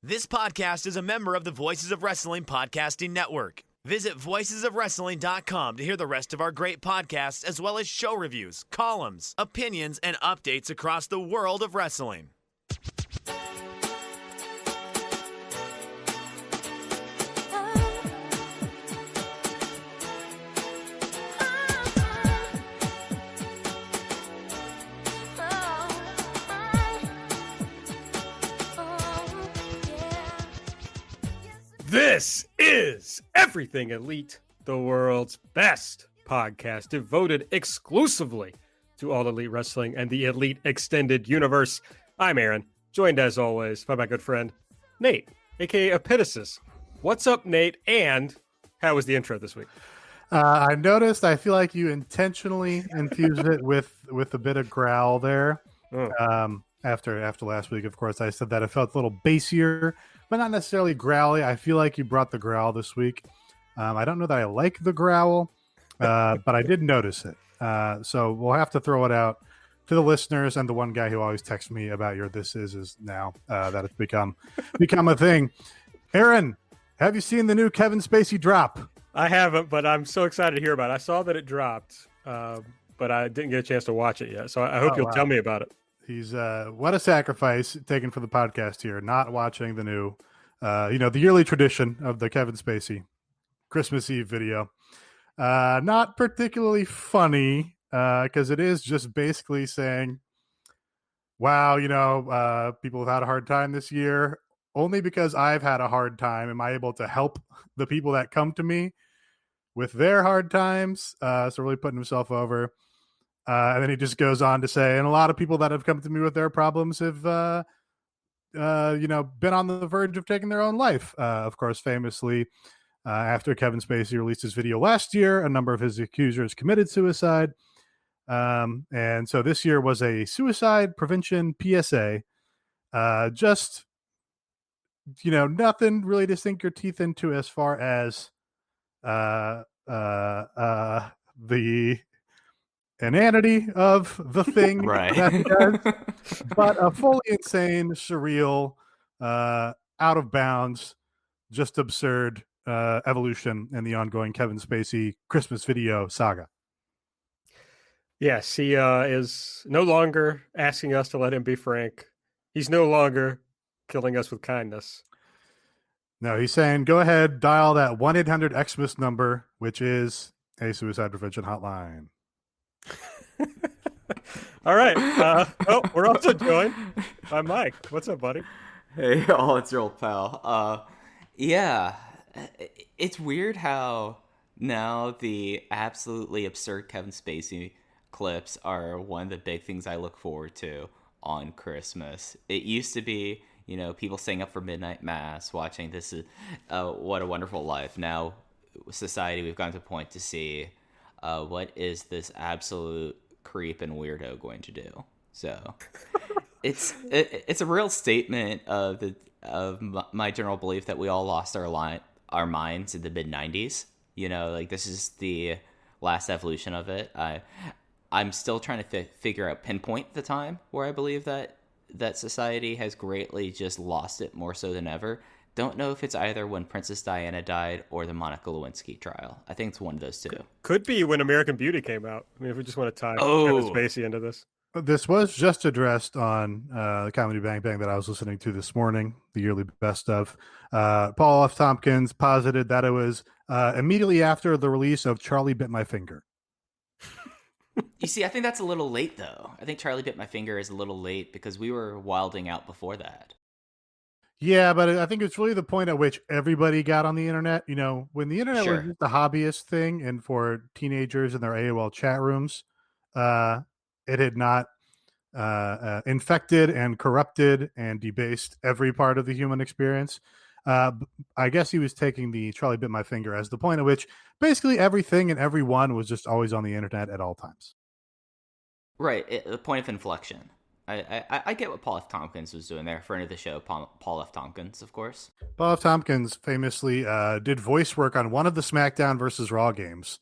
This podcast is a member of the Voices of Wrestling Podcasting Network. Visit voicesofwrestling.com to hear the rest of our great podcasts, as well as show reviews, columns, opinions, and updates across the world of wrestling. This is Everything Elite, the world's best podcast devoted exclusively to all elite wrestling and the elite extended universe. I'm Aaron, joined as always by my good friend, Nate, aka Epitasis. What's up, Nate? And how was the intro this week? I noticed, I feel like you intentionally infused it with a bit of growl there. After last week, of course, I said that it felt a little bassier, but not necessarily growly. I feel like you brought the growl this week. I don't know that I like the growl, but I did notice it. So we'll have to throw it out to the listeners and the one guy who always texts me about your "this is now" that it's become a thing. Aaron, have you seen the new Kevin Spacey drop? I haven't, but I'm so excited to hear about it. I saw that it dropped, but I didn't get a chance to watch it yet. So I hope you'll tell me about it. He's what a sacrifice taken for the podcast here, not watching the new, the yearly tradition of the Kevin Spacey Christmas Eve video. Not particularly funny because it is just basically saying, wow, people have had a hard time this year. Only because I've had a hard time am I able to help the people that come to me with their hard times. So really putting himself over. And then he just goes on to say, and a lot of people that have come to me with their problems have, been on the verge of taking their own life. Of course, famously, after Kevin Spacey released his video last year, a number of his accusers committed suicide. And so this year was a suicide prevention PSA. Nothing really to sink your teeth into as far as the inanity of the thing that he does, but a fully insane, surreal, out of bounds, just absurd evolution in the ongoing Kevin Spacey Christmas video saga. Yes, he is no longer asking us to let him be frank. He's no longer killing us with kindness. No, he's saying, go ahead, dial that 1-800-XMIS number, which is a suicide prevention hotline. All right. We're also joined by Mike. What's up, buddy? Hey, y'all, it's your old pal. Yeah, it's weird how now the absolutely absurd Kevin Spacey clips are one of the big things I look forward to on Christmas. It used to be, people staying up for midnight mass, watching This Is What a Wonderful Life. Now, society, we've gotten to a point to see what is this absolute creep and weirdo going to do. So it's a real statement of my general belief that we all lost our minds in the mid-90s. This is the last evolution of it. I'm still trying to figure out, pinpoint the time where I believe that society has greatly just lost it more so than ever. Don't know if it's either when Princess Diana died or the Monica Lewinsky trial. I think it's one of those two. Could be when American Beauty came out. I mean, if we just want to tie Kevin Spacey into this. This was just addressed on the Comedy Bang Bang that I was listening to this morning, the yearly best of. Paul F. Tompkins posited that it was immediately after the release of Charlie Bit My Finger. You see, I think that's a little late, though. I think Charlie Bit My Finger is a little late because we were wilding out before that. Yeah, but I think it's really the point at which everybody got on the internet. When the internet Sure. was just a hobbyist thing and for teenagers in their AOL chat rooms, it had not infected and corrupted and debased every part of the human experience. I guess he was taking the Charlie Bit My Finger as the point at which basically everything and everyone was just always on the internet at all times. Right, the point of inflection. I get what Paul F. Tompkins was doing there. Friend of the show, Paul F. Tompkins, of course. Paul F. Tompkins famously did voice work on one of the SmackDown versus Raw games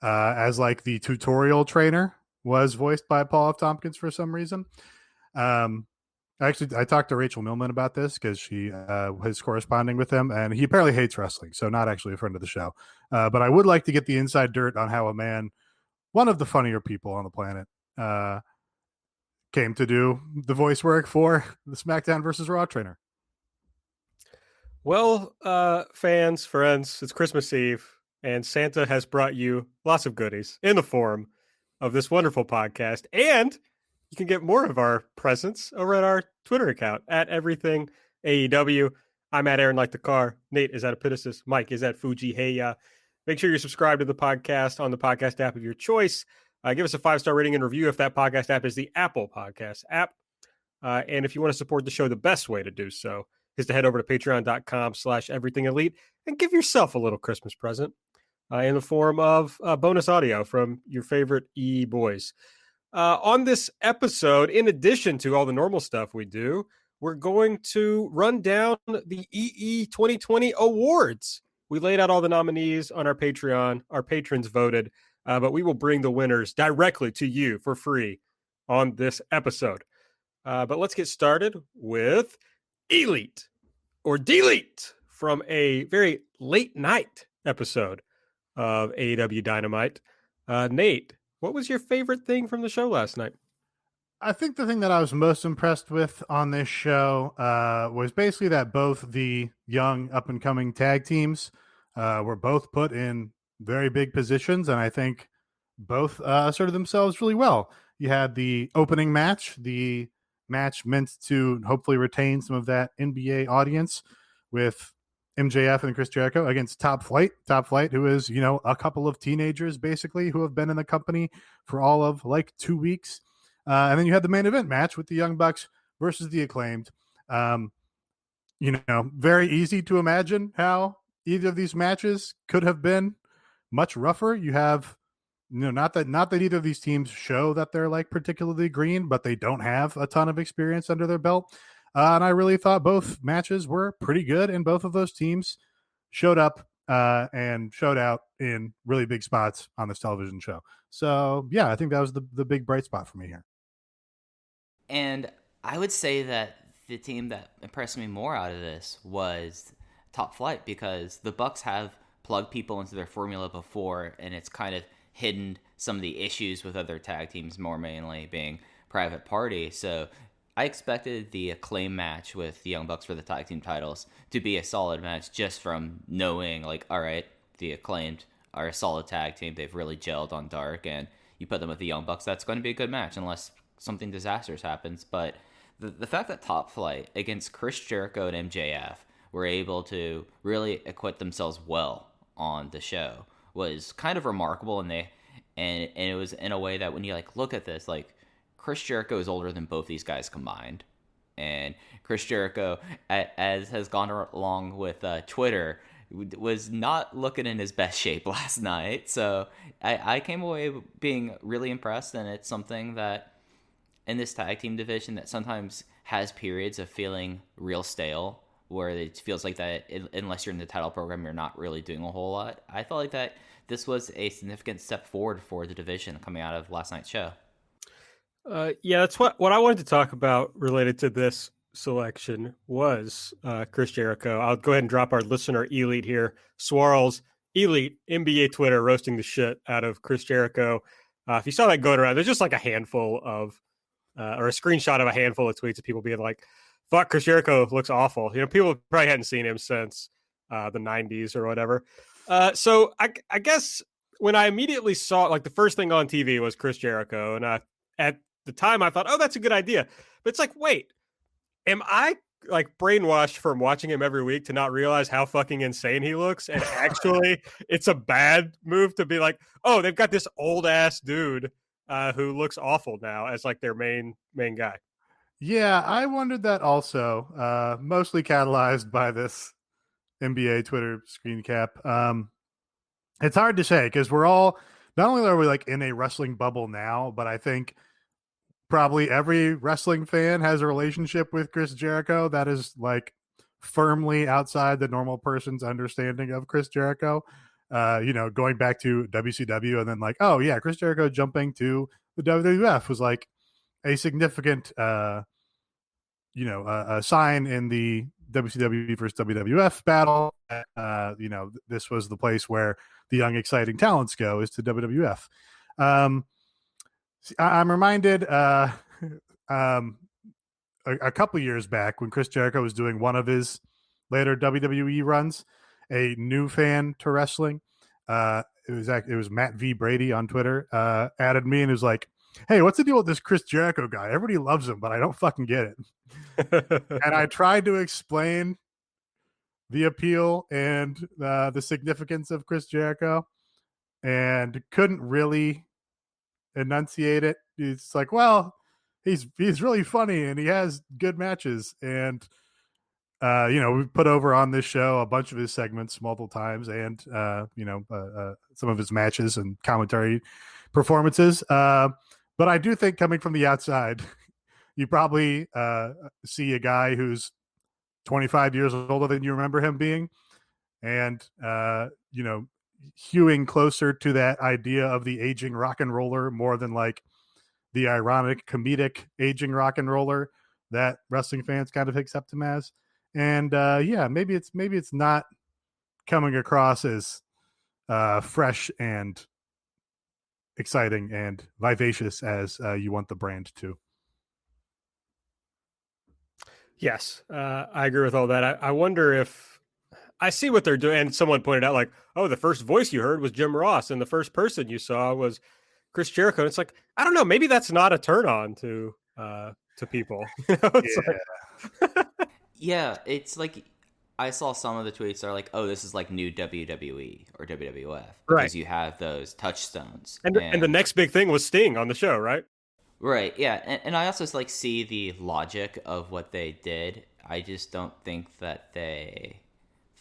as like the tutorial trainer was voiced by Paul F. Tompkins for some reason. Actually, I talked to Rachel Millman about this because she was corresponding with him, and he apparently hates wrestling, so not actually a friend of the show. But I would like to get the inside dirt on how a man, one of the funnier people on the planet, came to do the voice work for the SmackDown versus Raw trainer. Well, fans, friends, it's Christmas Eve, and Santa has brought you lots of goodies in the form of this wonderful podcast. And you can get more of our presents over at our Twitter account at Everything AEW. I'm at Aaron Like the Car. Nate is at Epitasis. Mike is at Fuji Heya. Make sure you're subscribed to the podcast on the podcast app of your choice. Give us a 5-star rating and review if that podcast app is the Apple Podcast app. And if you want to support the show, the best way to do so is to head over to patreon.com/everythingelite and give yourself a little Christmas present in the form of bonus audio from your favorite EE boys. On this episode, in addition to all the normal stuff we do, we're going to run down the EE 2020 awards. We laid out all the nominees on our Patreon. Our patrons voted, but we will bring the winners directly to you for free on this episode. But let's get started with Elite or Delete from a very late night episode of AEW Dynamite. Nate, what was your favorite thing from the show last night? I think the thing that I was most impressed with on this show was basically that both the young up-and-coming tag teams were both put in very big positions, and I think both asserted themselves really well. You had the opening match, the match meant to hopefully retain some of that NBA audience with MJF and Chris Jericho against Top Flight, who is, a couple of teenagers basically who have been in the company for all of like 2 weeks. And then you had the main event match with the Young Bucks versus the Acclaimed. Very easy to imagine how either of these matches could have been much rougher. You have, not that either of these teams show that they're like particularly green, but they don't have a ton of experience under their belt. And I really thought both matches were pretty good, and both of those teams showed up and showed out in really big spots on this television show. So, yeah, I think that was the big bright spot for me here. And I would say that the team that impressed me more out of this was Top Flight, because the Bucks have plugged people into their formula before, and it's kind of hidden some of the issues with other tag teams, more mainly being Private Party. So I expected the Acclaim match with the Young Bucks for the tag team titles to be a solid match, just from knowing, like, all right, the Acclaimed are a solid tag team. They've really gelled on Dark, and you put them with the Young Bucks, that's going to be a good match, unless something disastrous happens. But the fact that Top Flight against Chris Jericho and MJF were able to really acquit themselves well on the show was kind of remarkable, and it was in a way that when you like look at this, like, Chris Jericho is older than both these guys combined, and Chris Jericho, as has gone along with Twitter, was not looking in his best shape last night. So I came away being really impressed, and it's something that in this tag team division that sometimes has periods of feeling real stale, where it feels like that unless you're in the title program, you're not really doing a whole lot. I felt like that this was a significant step forward for the division coming out of last night's show. Yeah, that's what I wanted to talk about related to this selection was Chris Jericho. I'll go ahead and drop our listener Elite here. Swirls, Elite, NBA Twitter roasting the shit out of Chris Jericho. If you saw that going around, there's just like a handful of, or a screenshot of a handful of tweets of people being like, fuck, Chris Jericho looks awful. People probably hadn't seen him since the 90s or whatever. So I guess when I immediately saw, like, the first thing on TV was Chris Jericho, and at the time I thought, oh, that's a good idea. But it's like, wait, am I like brainwashed from watching him every week to not realize how fucking insane he looks? And actually it's a bad move to be like, oh, they've got this old ass dude who looks awful now as like their main guy. Yeah, I wondered that also, mostly catalyzed by this NBA Twitter screen cap. It's hard to say because we're all, not only are we like in a wrestling bubble now, but I think probably every wrestling fan has a relationship with Chris Jericho that is like firmly outside the normal person's understanding of Chris Jericho. Going back to WCW and then like, oh yeah, Chris Jericho jumping to the WWF was like a significant a sign in the WCW versus WWF battle. This was the place where the young, exciting talents go, is to WWF. I'm reminded a couple years back when Chris Jericho was doing one of his later WWE runs, a new fan to wrestling. It was Matt V. Brady on Twitter, added me and was like, "Hey, what's the deal with this Chris Jericho guy? Everybody loves him, but I don't fucking get it." And I tried to explain the appeal and the significance of Chris Jericho, and couldn't really enunciate it. It's like, well, he's really funny and he has good matches, and we've put over on this show a bunch of his segments multiple times, and some of his matches and commentary performances. But I do think, coming from the outside, you probably see a guy who's 25 years older than you remember him being, and hewing closer to that idea of the aging rock and roller more than like the ironic comedic aging rock and roller that wrestling fans kind of accept him as. And maybe it's not coming across as fresh and exciting and vivacious as you want the brand to. Yes, I agree with all that. I wonder if I see what they're doing. And someone pointed out, like, oh, the first voice you heard was Jim Ross, and the first person you saw was Chris Jericho. And it's like, I don't know, maybe that's not a turn on to people. Yeah, it's like I saw some of the tweets are like, oh, this is like new WWE or WWF because you have those touchstones. And the next big thing was Sting on the show, right? Right, yeah. And I also like see the logic of what they did. I just don't think that they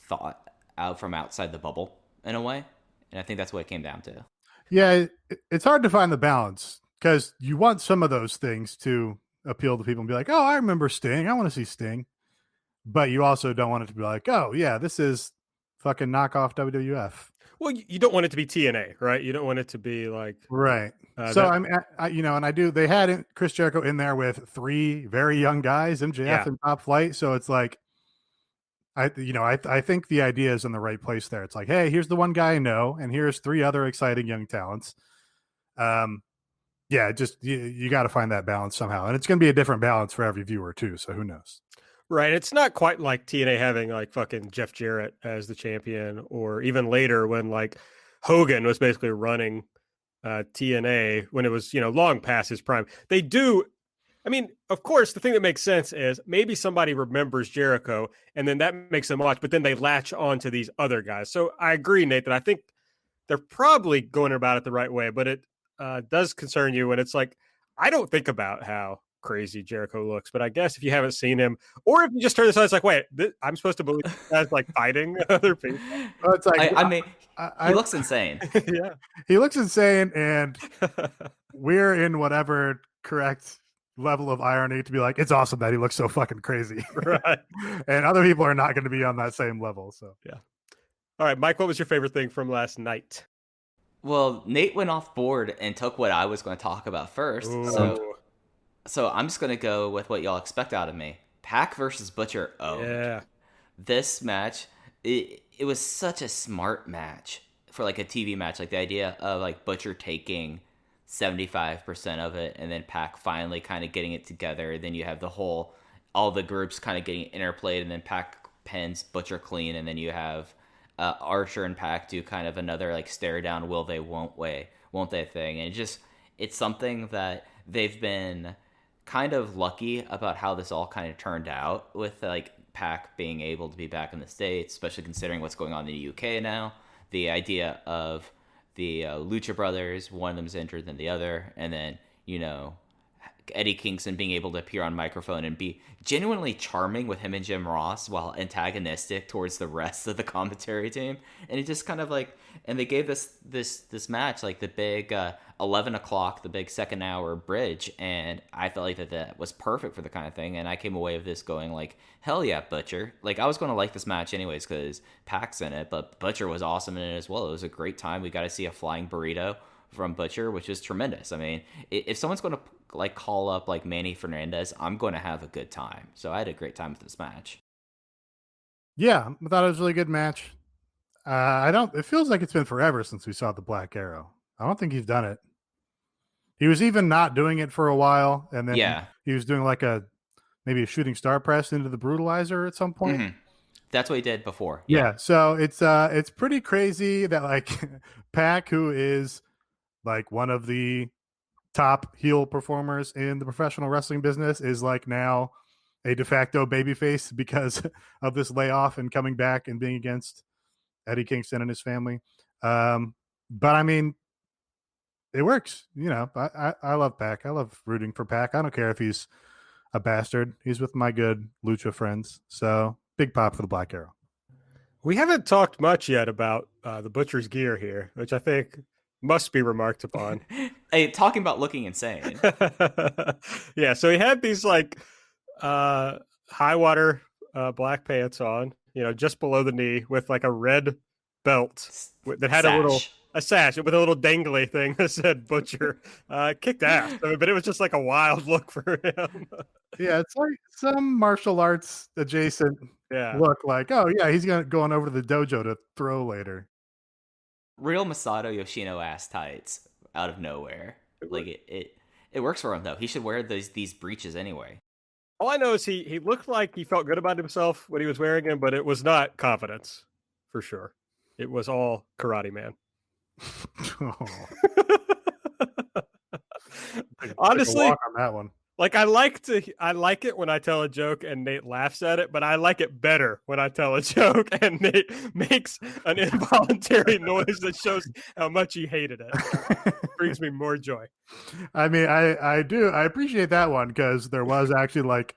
thought out from outside the bubble in a way. And I think that's what it came down to. Yeah, it's hard to find the balance, because you want some of those things to appeal to people and be like, oh, I remember Sting. I want to see Sting. But you also don't want it to be like, oh, yeah, this is fucking knockoff WWF. Well, you don't want it to be TNA, right? You don't want it to be like... Right. They had Chris Jericho in there with three very young guys, MJF and Top Flight. So it's like, I think the idea is in the right place there. It's like, hey, here's the one guy I know, and here's three other exciting young talents. Just you got to find that balance somehow. And it's going to be a different balance for every viewer too. So who knows? Right. It's not quite like TNA having like fucking Jeff Jarrett as the champion, or even later when like Hogan was basically running TNA when it was, long past his prime. They do. I mean, of course, the thing that makes sense is maybe somebody remembers Jericho and then that makes them watch, but then they latch on to these other guys. So I agree, Nate, that I think they're probably going about it the right way, but it does concern you when it's like, I don't think about how crazy Jericho looks, but I guess if you haven't seen him, or if you just turn this on, it's like, wait, I'm supposed to believe that's like fighting other people. Well, it's like, he looks insane. Yeah, he looks insane, and we're in whatever correct level of irony to be like, it's awesome that he looks so fucking crazy, right? And other people are not going to be on that same level. So yeah. All right, Mike, what was your favorite thing from last night? Well, Nate went off board and took what I was going to talk about first. Ooh. So I'm just going to go with what y'all expect out of me. Pac versus Butcher owned. Yeah. This match, it was such a smart match for like a TV match. Like the idea of like Butcher taking 75% of it and then Pac finally kind of getting it together. Then you have all the groups kind of getting interplayed, and then Pac pins Butcher clean, and then you have Archer and Pac do kind of another like stare down, will they, won't they thing. And it's something that they've been kind of lucky about how this all kind of turned out, with like Pac being able to be back in the States, especially considering what's going on in the UK now. The idea of the Lucha Brothers, one of them's injured than the other, and then, Eddie Kingston being able to appear on microphone and be genuinely charming with him and Jim Ross while antagonistic towards the rest of the commentary team. And it just kind of like, and they gave this match like the big 11 o'clock, the big second hour bridge, and I felt like that was perfect for the kind of thing. And I came away with this going like, hell yeah, Butcher. Like, I was going to like this match anyways because Pac's in it, but Butcher was awesome in it as well. It was a great time. We got to see a flying burrito from Butcher, which is tremendous. I mean, if someone's going to like call up like Manny Fernandez, I'm going to have a good time. So I had a great time with this match. Yeah, I thought it was a really good match. I don't. It feels like it's been forever since we saw the Black Arrow. I don't think he's done it. He was even not doing it for a while, and then Yeah. he was doing like maybe a shooting star press into the Brutalizer at some point. Mm-hmm. That's what he did before. Yeah. So it's pretty crazy that like Pac, who is like one of the top heel performers in the professional wrestling business, is like now a de facto babyface because of this layoff and coming back and being against Eddie Kingston and his family. But I mean, it works. You know, I love Pac. I love rooting for Pac. I don't care if he's a bastard. He's with my good lucha friends. So big pop for the Black Arrow. We haven't talked much yet about the Butcher's gear here, which I think must be remarked upon. Hey, talking about looking insane. Yeah, so he had these like high water black pants on, you know, just below the knee with like a red belt that had a sash with a little dangly thing that said Butcher. Kicked ass. I mean, but it was just like a wild look for him. Yeah, it's like some martial arts adjacent look like, oh yeah, he's going over to the dojo to throw later. Real Masato Yoshino ass tights out of nowhere. Like it works for him though. He should wear these breeches anyway. All I know is he looked like he felt good about himself when he was wearing them, but it was not confidence for sure. It was all Karate Man. Honestly, walk on that one. Like I like it when I tell a joke and Nate laughs at it, but I like it better when I tell a joke and Nate makes an involuntary noise that shows how much he hated it. It brings me more joy. I mean, I appreciate that one because there was actually like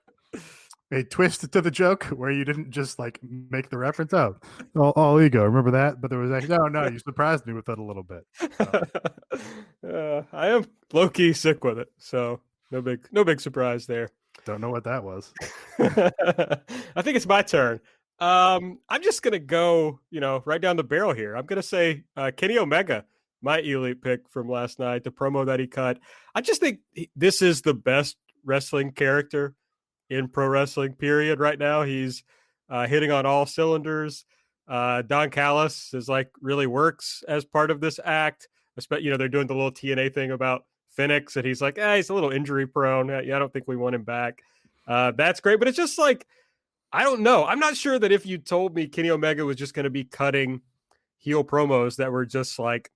a twist to the joke where you didn't just like make the reference out. All ego, remember that? But there was actually no, you surprised me with that a little bit. So. I am low-key sick with it, so no big surprise there. Don't know what that was. I think it's my turn. I'm just gonna go, right down the barrel here. I'm gonna say Kenny Omega, my elite pick from last night, the promo that he cut. I just think this is the best wrestling character in pro wrestling, period. Right now, he's hitting on all cylinders. Don Callis is like really works as part of this act. They're doing the little TNA thing about Phoenix, and he's like, he's a little injury prone. I don't think we want him back. That's great, but it's just like, I don't know. I'm not sure that if you told me Kenny Omega was just going to be cutting heel promos that were just like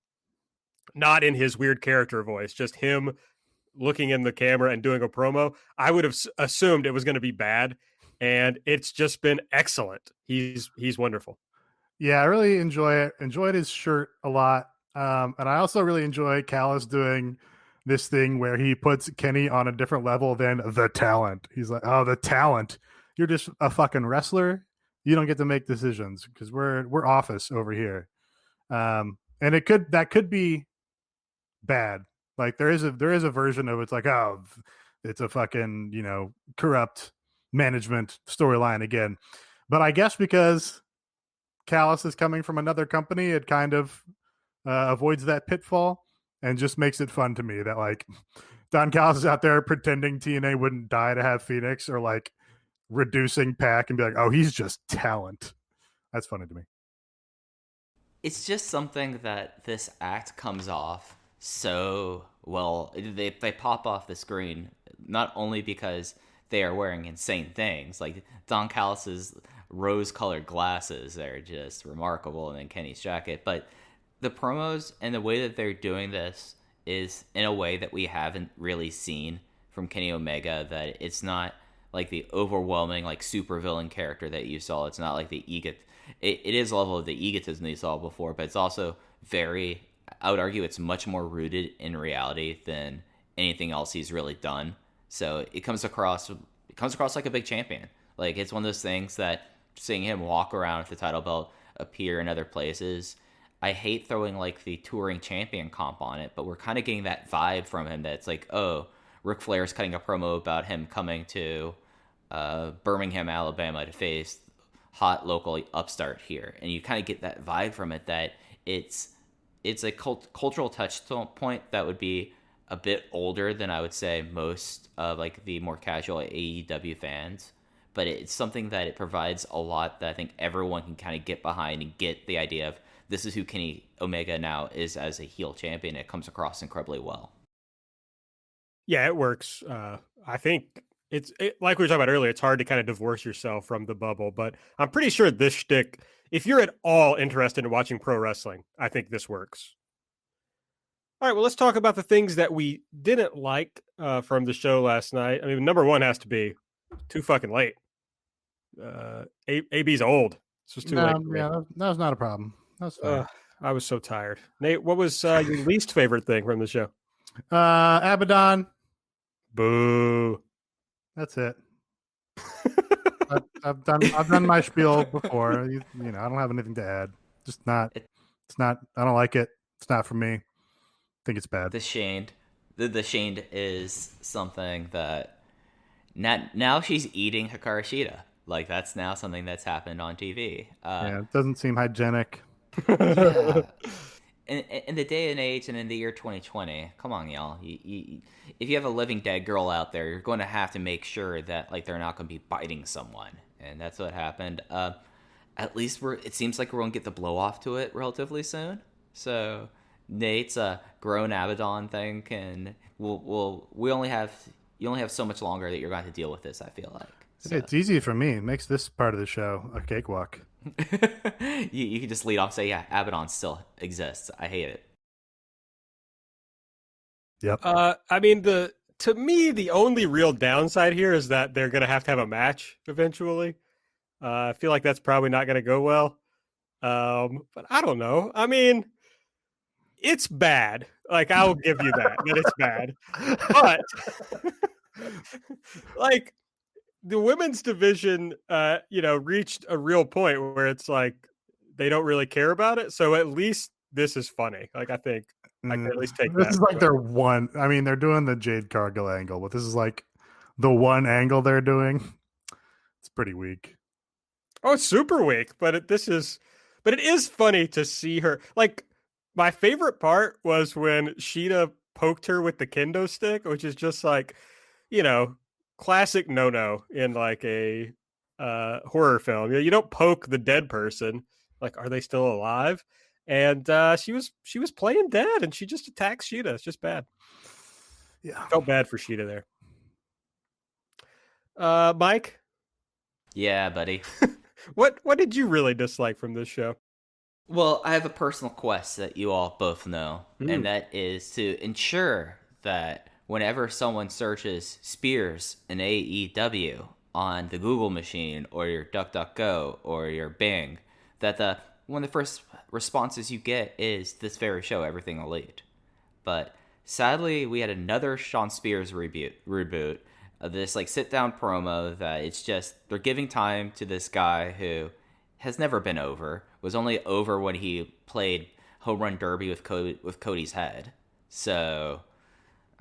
not in his weird character voice, just him looking in the camera and doing a promo, I would have assumed it was going to be bad, and it's just been excellent. He's wonderful. Yeah, I really enjoyed his shirt a lot. And I also really enjoy Callis doing this thing where he puts Kenny on a different level than the talent. He's like, oh, the talent. You're just a fucking wrestler. You don't get to make decisions because we're office over here. And that could be bad. Like there is a version of it's like, oh, it's a fucking, corrupt management storyline again. But I guess because Callis is coming from another company, it kind of avoids that pitfall and just makes it fun to me that like Don Callis is out there pretending TNA wouldn't die to have Phoenix, or like reducing Pac and be like, oh, he's just talent. That's funny to me. It's just something that this act comes off so well. They pop off the screen not only because they are wearing insane things, like Don Callis's rose-colored glasses are just remarkable, and then Kenny's jacket, but the promos and the way that they're doing this is in a way that we haven't really seen from Kenny Omega, that it's not like the overwhelming like super villain character that you saw. It's not like the it is a level of the egotism that you saw before, but it's also I would argue it's much more rooted in reality than anything else he's really done. So it comes across like a big champion. Like it's one of those things that seeing him walk around with the title belt, appear in other places, I hate throwing like the touring champion comp on it, but we're kind of getting that vibe from him that's like, oh, Ric Flair's cutting a promo about him coming to Birmingham, Alabama to face hot local upstart here. And you kind of get that vibe from it, that it's a cultural touch point that would be a bit older than I would say most of like the more casual AEW fans, but it's something that it provides a lot that I think everyone can kind of get behind and get the idea of this is who Kenny Omega now is as a heel champion. It comes across incredibly well. Yeah, it works. I think like we were talking about earlier, it's hard to kind of divorce yourself from the bubble, but I'm pretty sure this shtick, if you're at all interested in watching pro wrestling, I think this works. All right, well, let's talk about the things that we didn't like from the show last night. I mean, number one has to be too fucking late. AB's old. This was too late for me. Yeah, that was not a problem. That was fine. I was so tired. Nate, what was your least favorite thing from the show? Abaddon. Boo. That's it. I've done my spiel before. You know, I don't have anything to add. Just not. It's not. I don't like it. It's not for me. I think it's bad. The Shane is something that now she's eating Hikaru Shida. Like that's now something that's happened on TV. Yeah, it doesn't seem hygienic. Yeah. In the day and age and in the year 2020, come on, y'all. If you have a living dead girl out there, you're going to have to make sure that like they're not going to be biting someone, and that's what happened. At least it seems like we're going to get the blow off to it relatively soon. So Nate's grown Abaddon thing you only have so much longer that you're going to have to deal with this. I feel like It's easy for me. It makes this part of the show a cakewalk. you can just lead off and say, yeah, Abaddon still exists. I hate it. Yep. I mean, to me, the only real downside here is that they're going to have a match eventually. I feel like that's probably not going to go well. But I don't know. I mean, it's bad. Like, I'll give you that it's bad. But, like, the women's division, reached a real point where it's like they don't really care about it. So at least this is funny. Like, I think I can at least take this that. Is like their one. I mean, they're doing the Jade Cargill angle, but this is like the one angle they're doing. It's pretty weak. Oh, it's super weak, but it is funny to see her. Like, my favorite part was when Sheeta poked her with the kendo stick, which is just like, classic no in like a horror film. You don't poke the dead person. Like, are they still alive? And she was playing dead, and she just attacks Sheeta. It's just bad. Yeah, I felt bad for Sheeta there. Mike? Yeah, buddy. What did you really dislike from this show? Well, I have a personal quest that you all both know, and that is to ensure that whenever someone searches Spears in AEW on the Google machine or your DuckDuckGo or your Bing, that one of the first responses you get is this very show, Everything Elite. But sadly, we had another Sean Spears reboot. This like sit down promo that it's just they're giving time to this guy who has never been over. Was only over when he played Home Run Derby with Cody's head. So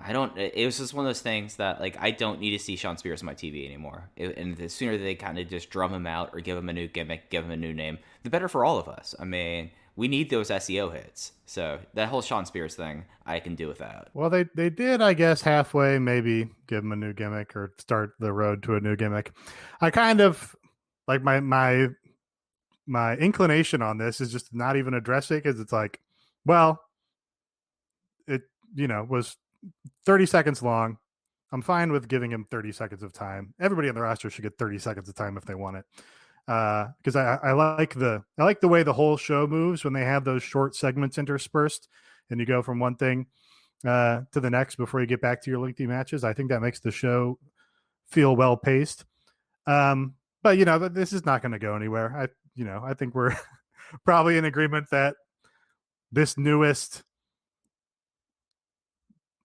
it was just one of those things that like I don't need to see Sean Spears on my TV anymore. And the sooner they kind of just drum him out or give him a new gimmick, give him a new name, the better for all of us. I mean, we need those SEO hits. So that whole Sean Spears thing, I can do without. Well, they did, I guess, halfway maybe give him a new gimmick or start the road to a new gimmick. I kind of like my inclination on this is just not even address it because it's like, well, it was 30 seconds long. I'm fine with giving him 30 seconds of time. Everybody on the roster should get 30 seconds of time if they want it. Because I like the way the whole show moves when they have those short segments interspersed and you go from one thing to the next before you get back to your lengthy matches. I think that makes the show feel well paced. But this is not going to go anywhere. I think we're probably in agreement that this newest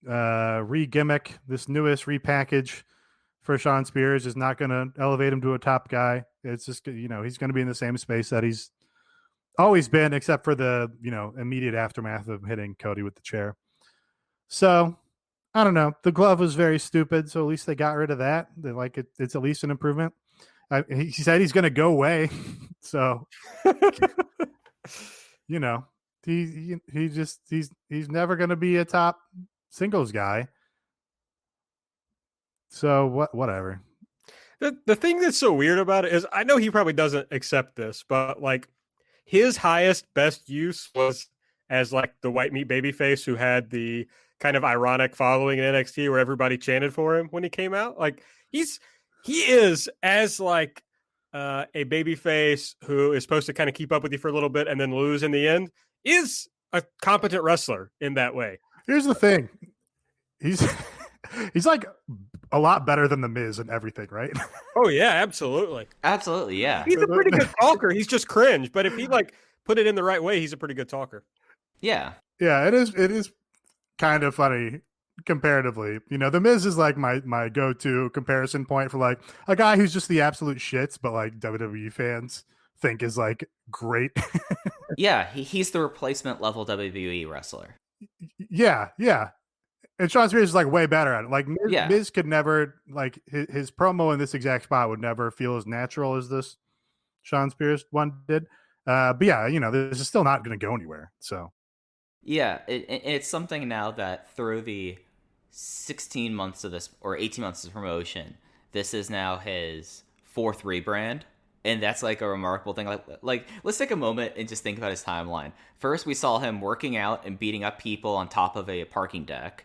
re-gimmick, this newest repackage for Sean Spears is not going to elevate him to a top guy. It's just, he's going to be in the same space that he's always been, except for the, immediate aftermath of hitting Cody with the chair. So I don't know. The glove was very stupid. So at least they got rid of that. It's at least an improvement. He said he's going to go away. So, he's never going to be a top singles guy. So whatever. The thing that's so weird about it is I know he probably doesn't accept this, but like his highest best use was as like the white meat babyface who had the kind of ironic following in NXT where everybody chanted for him when he came out. Like he is as like a babyface who is supposed to kind of keep up with you for a little bit and then lose in the end, is a competent wrestler in that way. Here's the thing. He's like a lot better than the Miz and everything, right? Oh yeah, absolutely. Absolutely, yeah. He's a pretty good talker. He's just cringe, but if he like put it in the right way, he's a pretty good talker. Yeah. Yeah, it is kind of funny comparatively. You know, the Miz is like my go-to comparison point for like a guy who's just the absolute shits, but like WWE fans think is like great. Yeah, he's the replacement level WWE wrestler. Yeah. And Sean Spears is like way better at it. Like Yeah. Miz could never, like his promo in this exact spot would never feel as natural as this Sean Spears one did. But yeah, you know, this is still not going to go anywhere. So yeah, it's something now that through the 16 months of this, or 18 months of promotion, this is now his fourth rebrand. And that's like a remarkable thing. Like, let's take a moment and just think about his timeline. First, we saw him working out and beating up people on top of a parking deck.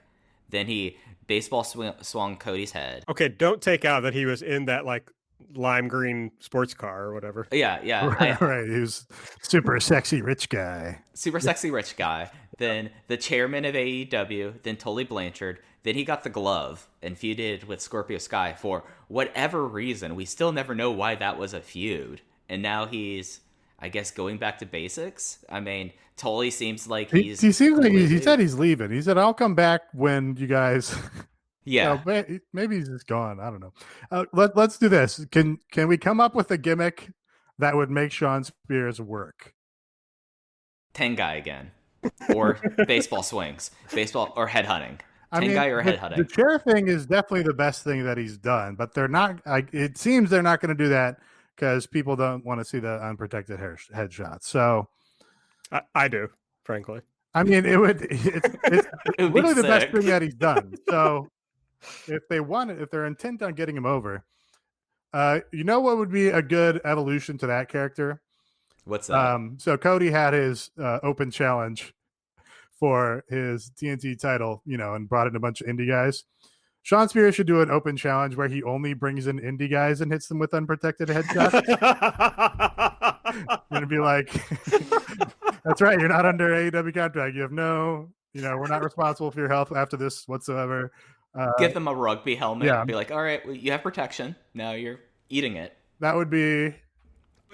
Then he baseball swung Cody's head. Okay, don't take out that he was in that like lime green sports car or whatever. Yeah. Right. He was super sexy rich guy. Super sexy rich guy. Then the chairman of AEW. Then Tully Blanchard. Then he got the glove and feuded with Scorpio Sky for whatever reason. We still never know why that was a feud. And now he's, I guess, going back to basics. I mean, Tully seems like he seems like he said he's leaving. He said, "I'll come back when you guys." Yeah. Maybe he's just gone. I don't know. Let's do this. Can we come up with a gimmick that would make Sean Spears work? 10 guy again, or baseball swings, baseball or head hunting. 10 guy or head hunting. The chair thing is definitely the best thing that he's done, but they're not. It seems they're not going to do that because people don't want to see the unprotected headshots. So, I do, frankly. I mean, it's really the best thing that he's done. So, if they're intent on getting him over, you know what would be a good evolution to that character? What's that? So Cody had his open challenge for his TNT title, you know, and brought in a bunch of indie guys. Sean Spears should do an open challenge where he only brings in indie guys and hits them with unprotected headshots. And it'd be like, that's right, you're not under AEW contract. You have we're not responsible for your health after this whatsoever. Give them a rugby helmet and be like, all right, well, you have protection. Now you're eating it. That would be...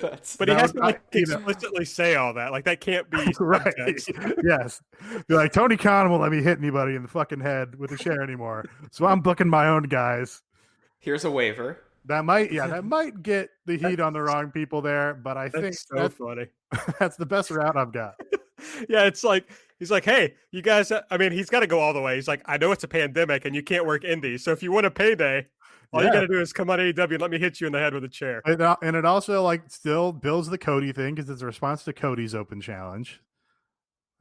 But he has to like explicitly say all that. Like that can't be right. Yes. Be like, Tony Khan won't let me hit anybody in the fucking head with a chair anymore. So I'm booking my own guys. Here's a waiver. That might get the heat on the wrong people there, but I think that's funny. That's the best route I've got. Yeah, it's like he's like, hey, you guys. I mean, he's got to go all the way. He's like, I know it's a pandemic and you can't work indies, so if you want a payday, all you got to do is come on AEW and let me hit you in the head with a chair. And it also like still builds the Cody thing because it's a response to Cody's open challenge.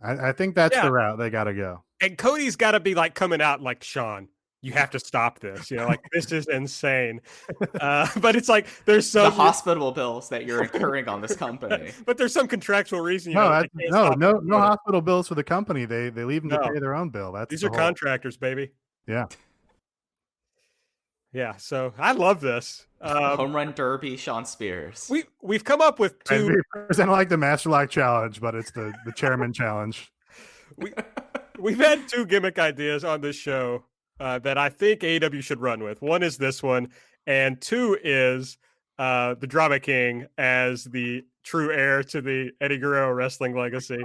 I think that's the route they got to go. And Cody's got to be like coming out like, Sean, you have to stop this. You know, like this is insane. But it's like there's some the hospital bills that you're incurring on this company. But there's some contractual reason. No hospital bills for the company. They leave them to pay their own bill. These are contractors, baby. Yeah. Yeah, so I love this. Home run derby, Sean Spears. We've come up with two. It's not like the Master Lock challenge, but it's the chairman challenge. We've had two gimmick ideas on this show that I think AEW should run with. One is this one, and two is the Drama King as the true heir to the Eddie Guerrero wrestling legacy.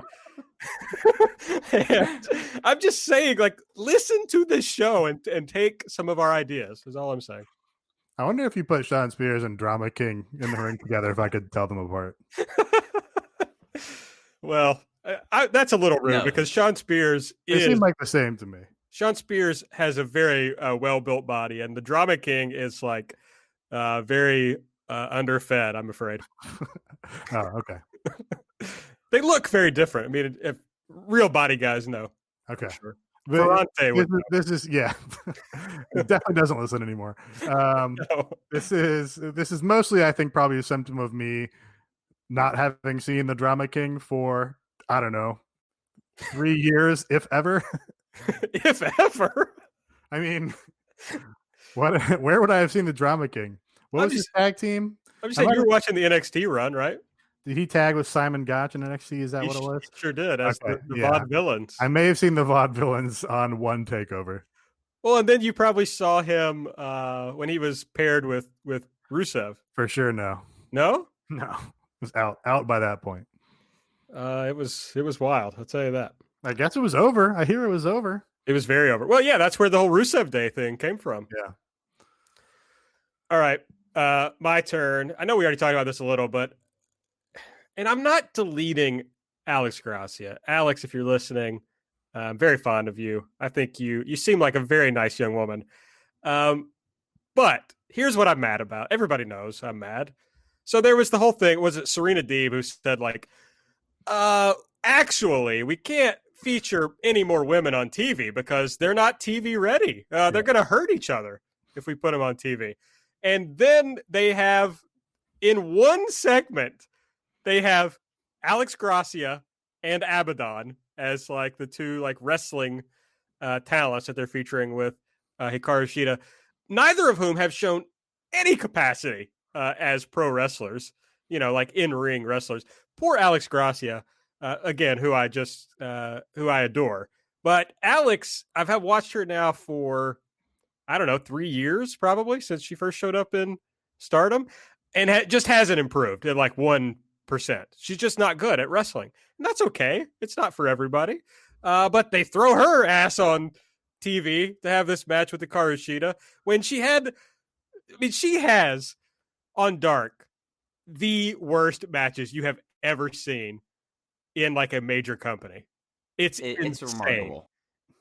And I'm just saying, like, listen to this show and take some of our ideas, is all I'm saying. I wonder if you put Sean Spears and Drama King in the ring together, if I could tell them apart. Well, that's a little rude because Sean Spears They seem like the same to me. Sean Spears has a very well-built body, and the Drama King is like very underfed, I'm afraid. Oh, okay. They look very different. I mean, if real body guys know. Okay. Sure. Ferrante would This is yeah. It definitely doesn't listen anymore. know. This is mostly, I think, probably a symptom of me not having seen the Drama King for, I don't know, 3 years, if ever. If ever. I mean, where would I have seen the Drama King? What was his tag team? I'm just saying, you were watching the NXT run, right? Did he tag with Simon Gotch in NXT? Is that what it was? He sure did, as Okay, the Vaudevillains. I may have seen the Vaudevillains on one takeover. Well, and then you probably saw him when he was paired with Rusev. For sure, no. No? No. It was out by that point. It was wild, I'll tell you that. I guess it was over. I hear it was over. It was very over. Well, yeah, that's where the whole Rusev Day thing came from. Yeah. All right. My turn. I know we already talked about this a little, and I'm not deleting Alex Gracia. Alex, if you're listening, I'm very fond of you. I think you seem like a very nice young woman. But here's what I'm mad about. Everybody knows I'm mad. So there was the whole thing. Was it Serena Deeb who said, like, actually, we can't feature any more women on TV because they're not TV ready. They're going to hurt each other if we put them on TV. And then they have, in one segment, they have Alex Gracia and Abaddon as like the two like wrestling talents that they're featuring with Hikaru Shida, neither of whom have shown any capacity as pro wrestlers, like in-ring wrestlers. Poor Alex Gracia, again, who I adore. But Alex, I've watched her now for, I don't know, 3 years probably since she first showed up in Stardom, and just hasn't improved at like 1%. She's just not good at wrestling. And that's okay. It's not for everybody. But they throw her ass on TV to have this match with Hikaru Shida when she has on Dark the worst matches you have ever seen in like a major company. It's remarkable.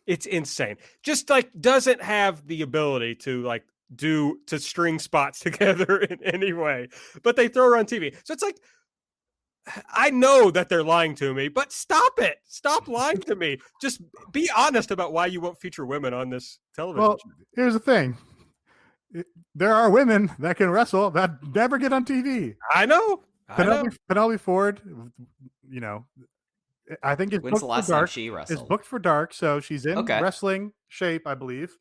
It's insane. Just like doesn't have the ability to string spots together in any way, but they throw her on TV. So it's like, I know that they're lying to me, but stop it. Stop lying to me. Just be honest about why you won't feature women on this television. Well, here's the thing. There are women that can wrestle that never get on TV. I know. Penelope Ford, I think it's When's the last time she wrestled? It's booked for Dark, so she's in wrestling shape, I believe.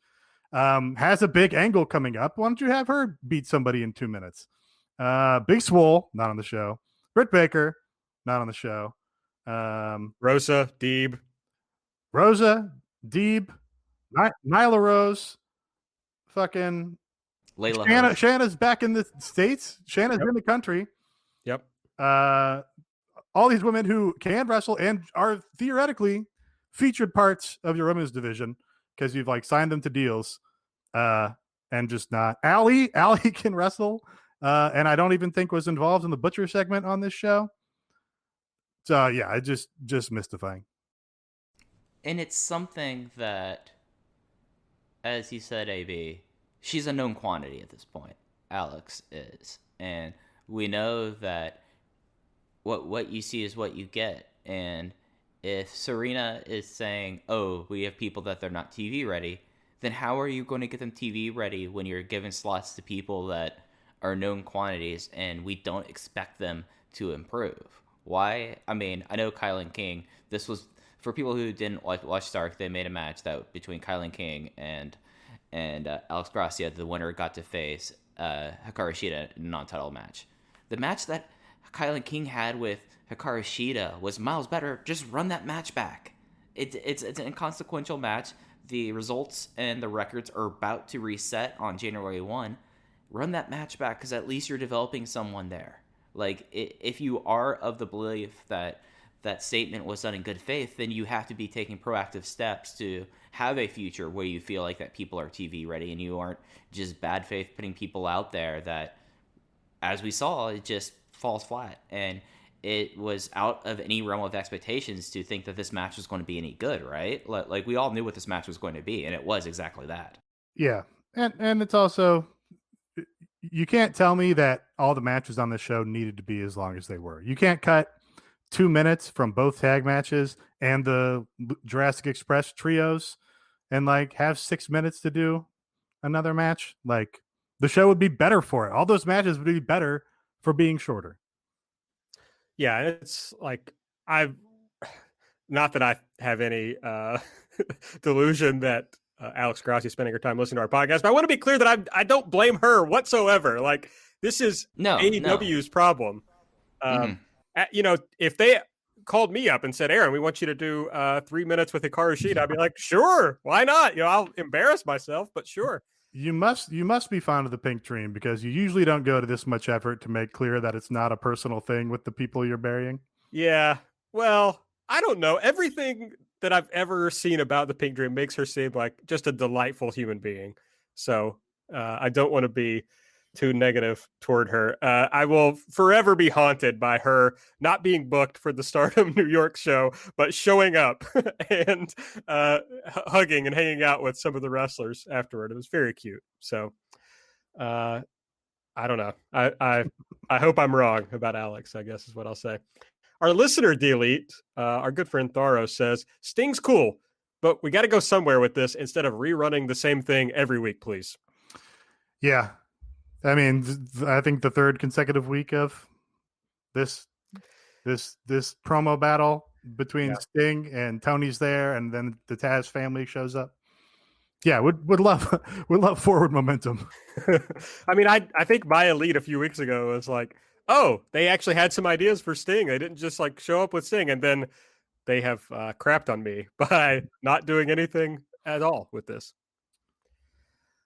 Has a big angle coming up. Why don't you have her beat somebody in 2 minutes? Big Swole, not on the show. Britt Baker, not on the show. Rosa, Deeb, Nyla Rose, fucking Layla. Shanna's back in the States. Shanna's in the country. Yep. All these women who can wrestle and are theoretically featured parts of your women's division because you've like signed them to deals, and just not. Allie can wrestle, and I don't even think was involved in the Butcher segment on this show. So yeah, it just mystifying. And it's something that, as you said, AB, she's a known quantity at this point. Alex is, and we know that what you see is what you get. And if Serena is saying, "Oh, we have people that they're not TV ready," then how are you going to get them TV ready when you're giving slots to people that are known quantities and we don't expect them to improve? Why? I mean, I know Kylan King. This was for people who didn't watch Dark. They made a match that between Kylan King and Alex Gracia. The winner got to face Hikaru Shida in a non-title match. The match that Kylan King had with Hikaru Shida was miles better. Just run that match back. It's an inconsequential match. The results and the records are about to reset on January 1. Run that match back because at least you're developing someone there. Like, if you are of the belief that that statement was done in good faith, then you have to be taking proactive steps to have a future where you feel like that people are TV ready and you aren't just bad faith putting people out there that, as we saw, it just falls flat. And it was out of any realm of expectations to think that this match was going to be any good, right? Like we all knew what this match was going to be, and it was exactly that. Yeah. And it's also, you can't tell me that all the matches on this show needed to be as long as they were. You can't cut 2 minutes from both tag matches and the Jurassic Express trios and like have 6 minutes to do another match, like the show would be better for it. All those matches would be better for being shorter. Yeah, it's like I've not that I have any delusion that Alex Grassi is spending her time listening to our podcast, but I want to be clear that I don't blame her whatsoever. Like this is AEW's problem. If they called me up and said, Aaron, we want you to do 3 minutes with Hikaru Shida, I'd be like, sure, why not? I'll embarrass myself, but sure. You must be fond of the Pink Dream, because you usually don't go to this much effort to make clear that it's not a personal thing with the people you're burying. Yeah, well, I don't know. Everything that I've ever seen about the Pink Dream makes her seem like just a delightful human being. So I don't want to be too negative toward her. I will forever be haunted by her not being booked for the Stardom New York show, but showing up and hugging and hanging out with some of the wrestlers afterward. It was very cute. So I don't know. I hope I'm wrong about Alex, I guess is what I'll say. Our listener, Delete, our good friend Tharo, says, Sting's cool, but we got to go somewhere with this instead of rerunning the same thing every week, please. Yeah. I mean, I think the third consecutive week of this promo battle between Sting and Tony's there, and then the Taz family shows up. Yeah, would love forward momentum. I mean, I think my Elite a few weeks ago was like, oh, they actually had some ideas for Sting. They didn't just like show up with Sting, and then they have crapped on me by not doing anything at all with this.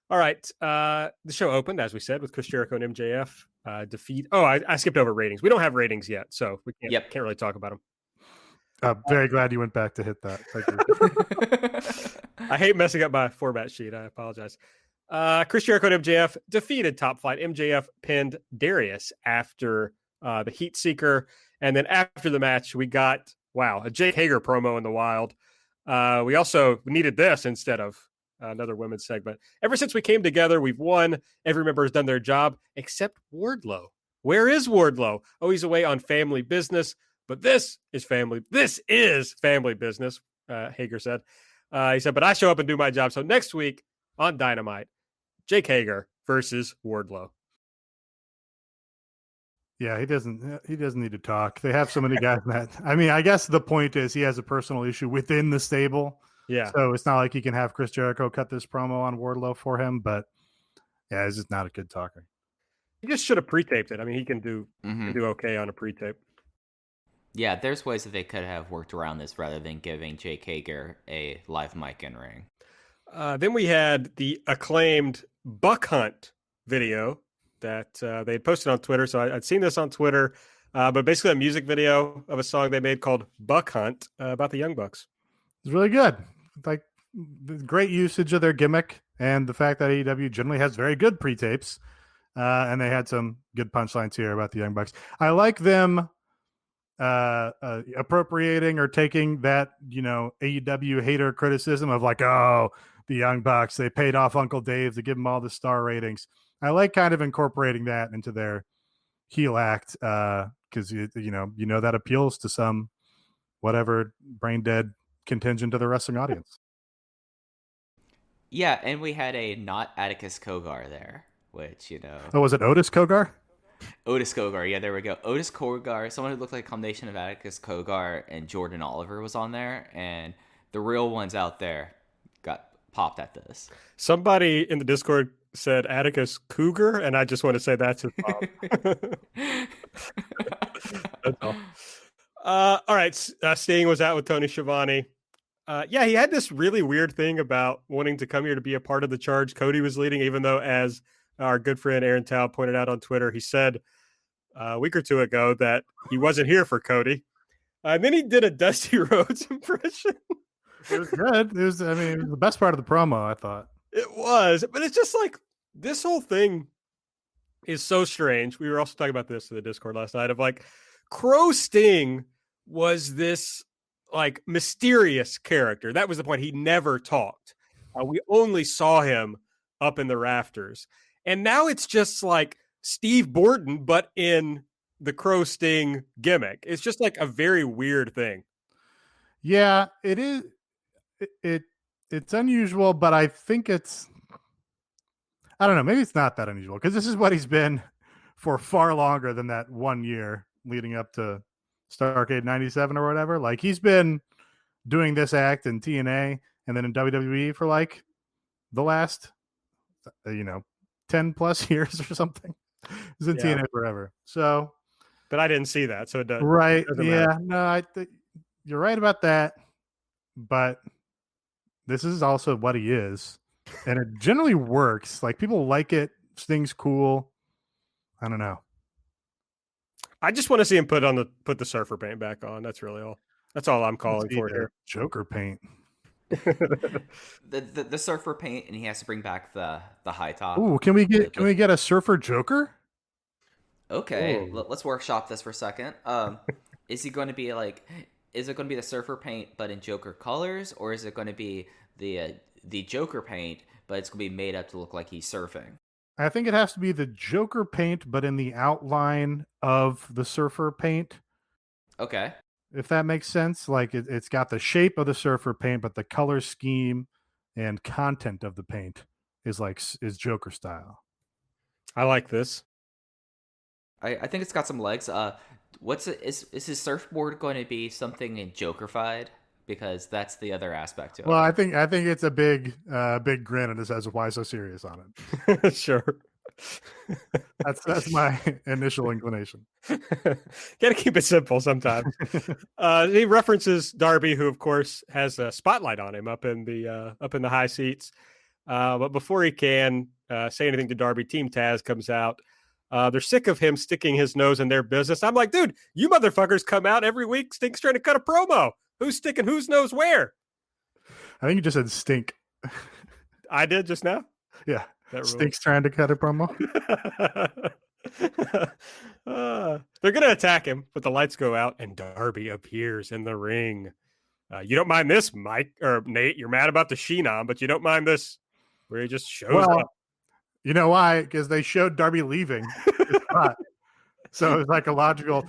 All right. The show opened, as we said, with Chris Jericho and MJF defeat. Oh, I skipped over ratings. We don't have ratings yet, so we can't really talk about them. I'm very glad you went back to hit that. Thank you. I hate messing up my format sheet. I apologize. Chris Jericho and MJF defeated Top Flight. MJF pinned Darius after the Heat Seeker. And then after the match, we got, a Jake Hager promo in the wild. We also needed this instead of another women's segment. Ever since we came together, we've won. Every member has done their job, except Wardlow. Where is Wardlow? Oh, he's away on family business. But this is family business, Hager said. He said, but I show up and do my job. So next week on Dynamite, Jake Hager versus Wardlow. Yeah, he doesn't need to talk. They have so many guys that. I mean, I guess the point is he has a personal issue within the stable. Yeah. So it's not like he can have Chris Jericho cut this promo on Wardlow for him. But yeah, he's just not a good talker. He just should have pre-taped it. I mean, he can do okay on a pre-tape. Yeah, there's ways that they could have worked around this rather than giving Jake Hager a live mic in ring. Then we had the acclaimed Buck Hunt video that they had posted on Twitter. So I'd seen this on Twitter, but basically a music video of a song they made called Buck Hunt about the Young Bucks. It's really good. Like, great usage of their gimmick and the fact that AEW generally has very good pre-tapes. And they had some good punchlines here about the Young Bucks. I like them appropriating or taking that, AEW hater criticism of like, oh, the Young Bucks, they paid off Uncle Dave to give them all the star ratings. I like kind of incorporating that into their heel act because you know that appeals to some whatever brain dead contingent of the wrestling audience. Yeah, and we had a not Atticus Kogar there, which Oh, was it Otis Kogar? Otis Kogar, yeah, there we go. Otis Kogar, someone who looked like a combination of Atticus Kogar and Jordan Oliver was on there, and the real ones out there got popped at this. Somebody in the Discord said Atticus Cougar, and I just want to say that's his mom. That's all. All right, Sting was out with Tony Schiavone. He had this really weird thing about wanting to come here to be a part of the charge Cody was leading, even though, as our good friend Aaron Tao pointed out on Twitter, he said a week or two ago that he wasn't here for Cody. And then he did a Dusty Rhodes impression. It was good. It was the best part of the promo, I thought. It was, but it's just like this whole thing is so strange. We were also talking about this in the Discord last night of like Crow Sting was this like mysterious character. That was the point. He never talked. We only saw him up in the rafters. And now it's just like Steve Borton, but in the Crow Sting gimmick. It's just like a very weird thing. Yeah, it is. It it's unusual, but I think I don't know, maybe it's not that unusual because this is what he's been for far longer than that 1 year leading up to Starrcade 97 or whatever. Like he's been doing this act in TNA and then in WWE for like the last 10 plus years or something. He's in TNA forever. So, but I didn't see that, so it doesn't. Right. It doesn't matter. No, I think you're right about that. But this is also what he is. And it generally works. Like people like it. Sting's cool. I don't know. I just want to see him put the surfer paint back on. That's really all. That's all I'm calling for here. Joker paint. the surfer paint, and he has to bring back the high top. Ooh, can we get a surfer Joker? Okay, let's workshop this for a second. Is it going to be the surfer paint but in Joker colors, or is it going to be the Joker paint but it's going to be made up to look like he's surfing? I think it has to be the Joker paint but in the outline of the surfer paint. Okay. If that makes sense. Like it's got the shape of the surfer paint, but the color scheme and content of the paint is Joker style. I like this. I think it's got some legs. Is his surfboard going to be something in Joker-fied? Because that's the other aspect to it. Well, I think it's a big grin and it says "Why so serious" on it. Sure. That's my initial inclination. Gotta keep it simple sometimes. He references Darby, who of course has a spotlight on him up in the high seats. But before he can say anything to Darby, Team Taz comes out. They're sick of him sticking his nose in their business. I'm like, dude, you motherfuckers come out every week. Stink's trying to cut a promo. Who's sticking whose nose where? I think you just said Stink. I did just now? Yeah. Stink's trying to cut a promo. They're going to attack him, but the lights go out and Darby appears in the ring. You don't mind this, Mike or Nate. You're mad about the Sheenon, but you don't mind this where he just shows up. You know why? Because they showed Darby leaving his spot. So it's like a logical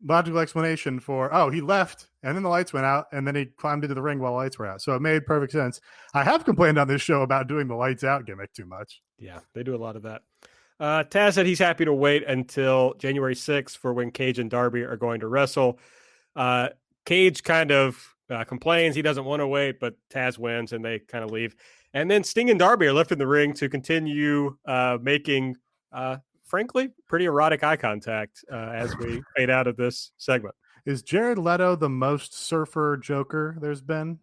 explanation for, he left and then the lights went out and then he climbed into the ring while the lights were out. So it made perfect sense. I have complained on this show about doing the lights out gimmick too much. Yeah, they do a lot of that. Taz said he's happy to wait until January 6th for when Cage and Darby are going to wrestle. Cage kind of complains he doesn't want to wait, but Taz wins and they kind of leave. And then Sting and Darby are left in the ring to continue making, frankly, pretty erotic eye contact as we fade out of this segment. Is Jared Leto the most surfer Joker there's been?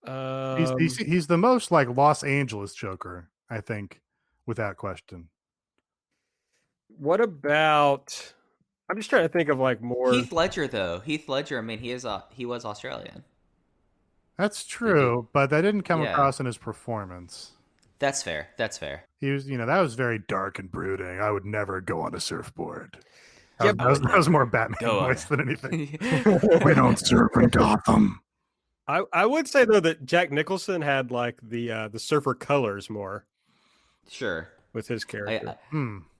He's the most like Los Angeles Joker, I think, without question. What about? I'm just trying to think of like more. Heath Ledger, though. Heath Ledger. I mean, he was Australian. That's true, but that didn't come across in his performance. That's fair. He was, that was very dark and brooding. I would never go on a surfboard. Yep. That was more Batman voice than anything. We don't surf in Gotham. I would say though that Jack Nicholson had like the surfer colors more. Sure. With his character.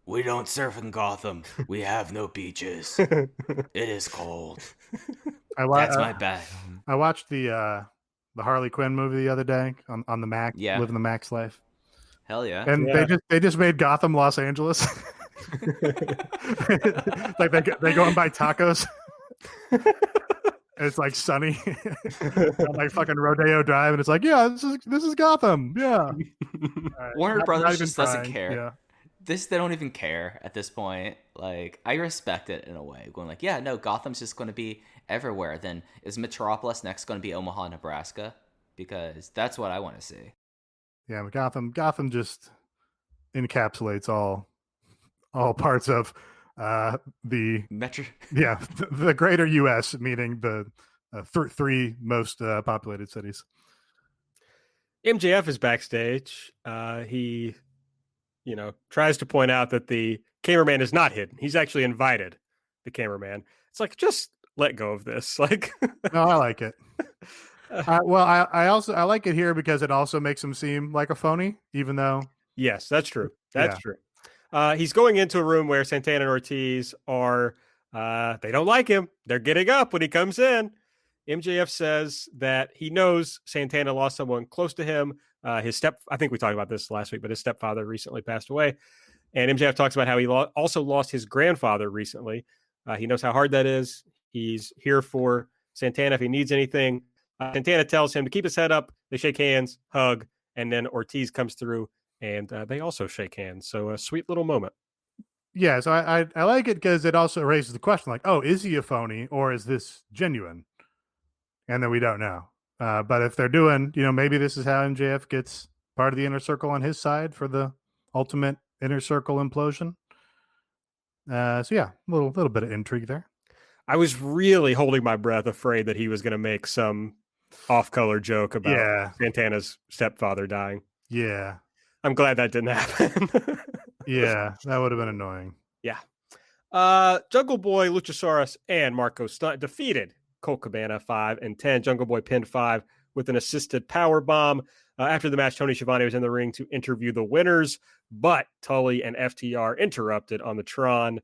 We don't surf in Gotham. We have no beaches. It is cold. That's my bad. I watched the Harley Quinn movie the other day on the Mac. Yeah. Living the Mac's life. Hell yeah. And they just made Gotham Los Angeles. Like they go and buy tacos. It's like sunny on like fucking Rodeo Drive, and it's like, yeah, this is Gotham. Yeah. Right. Warner Brothers just doesn't care. Yeah. They don't even care at this point. Like, I respect it in a way. Going like, yeah, no, Gotham's just going to be everywhere. Then is Metropolis next going to be Omaha, Nebraska? Because that's what I want to see. Yeah, but Gotham just encapsulates all parts of the Metro. Yeah, the greater U.S., meaning the three most populated cities. MJF is backstage. He, tries to point out that the cameraman is not hidden. He's actually invited the cameraman. It's like, just let go of this. Like, no, I like it. I like it here because it also makes him seem like a phony, even though. Yes, that's true. That's true. He's going into a room where Santana and Ortiz are, they don't like him. They're getting up when he comes in. MJF says that he knows Santana lost someone close to him. I think we talked about this last week, but his stepfather recently passed away. And MJF talks about how he also lost his grandfather recently. He knows how hard that is. He's here for Santana if he needs anything. Santana tells him to keep his head up. They shake hands, hug, and then Ortiz comes through, and they also shake hands. So a sweet little moment. Yeah, so I like it because it also raises the question, like, oh, is he a phony or is this genuine? And then we don't know. But if they're doing, maybe this is how MJF gets part of the inner circle on his side for the ultimate inner circle implosion. So yeah, a little bit of intrigue there. I was really holding my breath, afraid that he was going to make some off-color joke about Santana's stepfather dying. Yeah. I'm glad that didn't happen. Yeah, that would have been annoying. Yeah. Jungle Boy, Luchasaurus, and Marco Stunt defeated Colt Cabana 5 and 10. Jungle Boy pinned 5 with an assisted power bomb. After the match, Tony Schiavone was in the ring to interview the winners, but Tully and FTR interrupted on the Tron.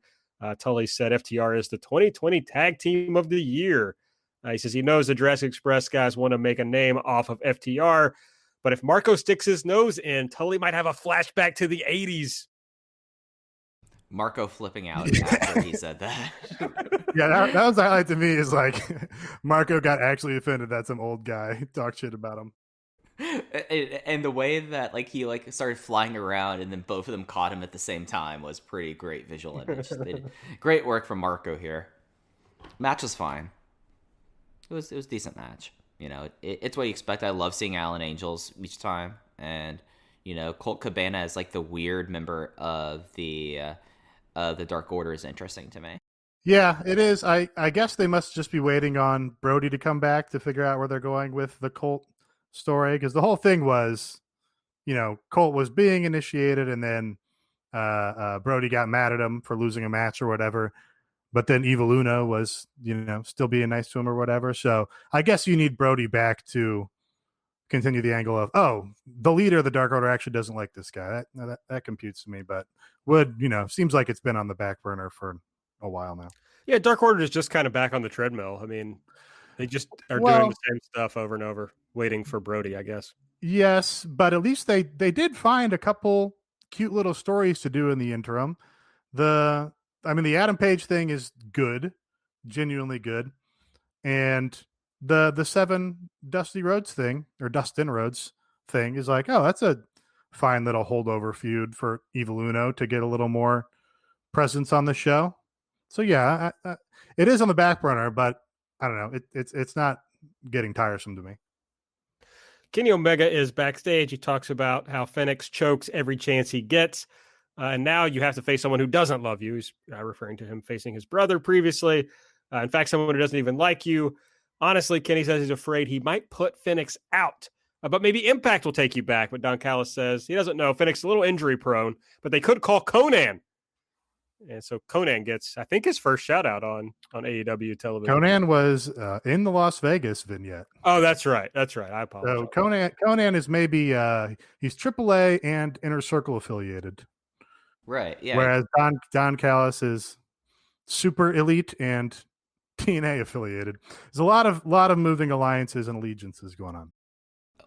Tully said FTR is the 2020 Tag Team of the Year. He says he knows the Jurassic Express guys want to make a name off of FTR, but if Marco sticks his nose in, Tully might have a flashback to the 80s. Marco flipping out after he said that. Yeah, that was the highlight to me, is like Marco got actually offended that some old guy talked shit about him. And the way that he started flying around and then both of them caught him at the same time was pretty great visual image. Great work from Marco here. Match was fine. It was a decent match. It's what you expect. I love seeing Alan Angels each time, and Colt Cabana is the weird member of the Dark Order is interesting to me. Yeah, it is. I guess they must just be waiting on Brody to come back to figure out where they're going with the Colt story, because the whole thing was, Colt was being initiated, and then Brody got mad at him for losing a match or whatever, but then Evil Uno was, still being nice to him or whatever. So I guess you need Brody back to continue the angle of, oh, the leader of the Dark Order actually doesn't like this guy. That computes to me, but seems like it's been on the back burner for a while now. Yeah, Dark Order is just kind of back on the treadmill. I mean, they just are doing the same stuff over and over, waiting for Brody, I guess. Yes, but at least they did find a couple cute little stories to do in the interim. The Adam Page thing is good, genuinely good. And the 7 Dusty Rhodes thing, or Dustin Rhodes thing, is like, oh, that's a fine little holdover feud for Evil Uno to get a little more presence on the show. So yeah, it is on the back burner, but I don't know. It's not getting tiresome to me. Kenny Omega is backstage. He talks about how Fenix chokes every chance he gets. And now you have to face someone who doesn't love you. He's referring to him facing his brother previously. In fact, someone who doesn't even like you. Honestly, Kenny says he's afraid he might put Fenix out. But maybe Impact will take you back. But Don Callis says he doesn't know. Fenix is a little injury prone, but they could call Conan. And so Conan gets, I think, his first shout out on AEW television. Conan was in the Las Vegas vignette. Oh, that's right. I apologize. So Conan is maybe he's AAA and Inner Circle affiliated. Right. Yeah. Whereas Don Callis is Super Elite and TNA affiliated. There's a lot of moving alliances and allegiances going on.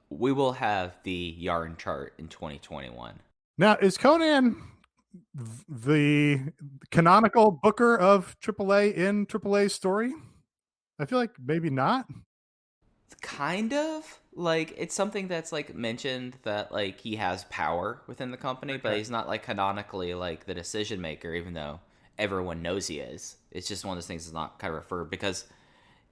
We will have the yarn chart in 2021. Now, is Conan the canonical booker of AAA in AAA's story? I feel like maybe not. Kind of. It's something that's mentioned that he has power within the company, but he's not canonically the decision maker, even though everyone knows he is. It's just one of those things that's not kind of referred, because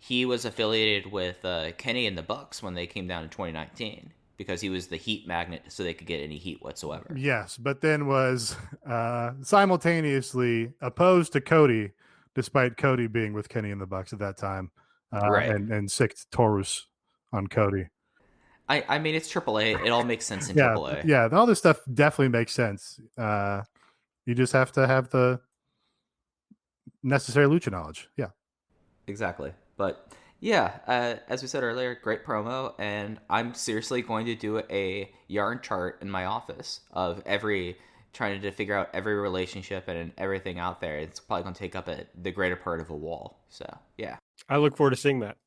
he was affiliated with Kenny and the Bucks when they came down in 2019, because he was the heat magnet, so they could get any heat whatsoever. Yes, but then was simultaneously opposed to Cody, despite Cody being with Kenny and the Bucks at that time, right. and sicked Taurus on Cody. I mean, it's AAA. It all makes sense in AAA. Yeah, all this stuff definitely makes sense. You just have to have the necessary lucha knowledge. Yeah, exactly. But yeah, as we said earlier, great promo, and I'm seriously going to do a yarn chart in my office of trying to figure out every relationship and everything out there. It's probably going to take up the greater part of a wall. So yeah, I look forward to seeing that.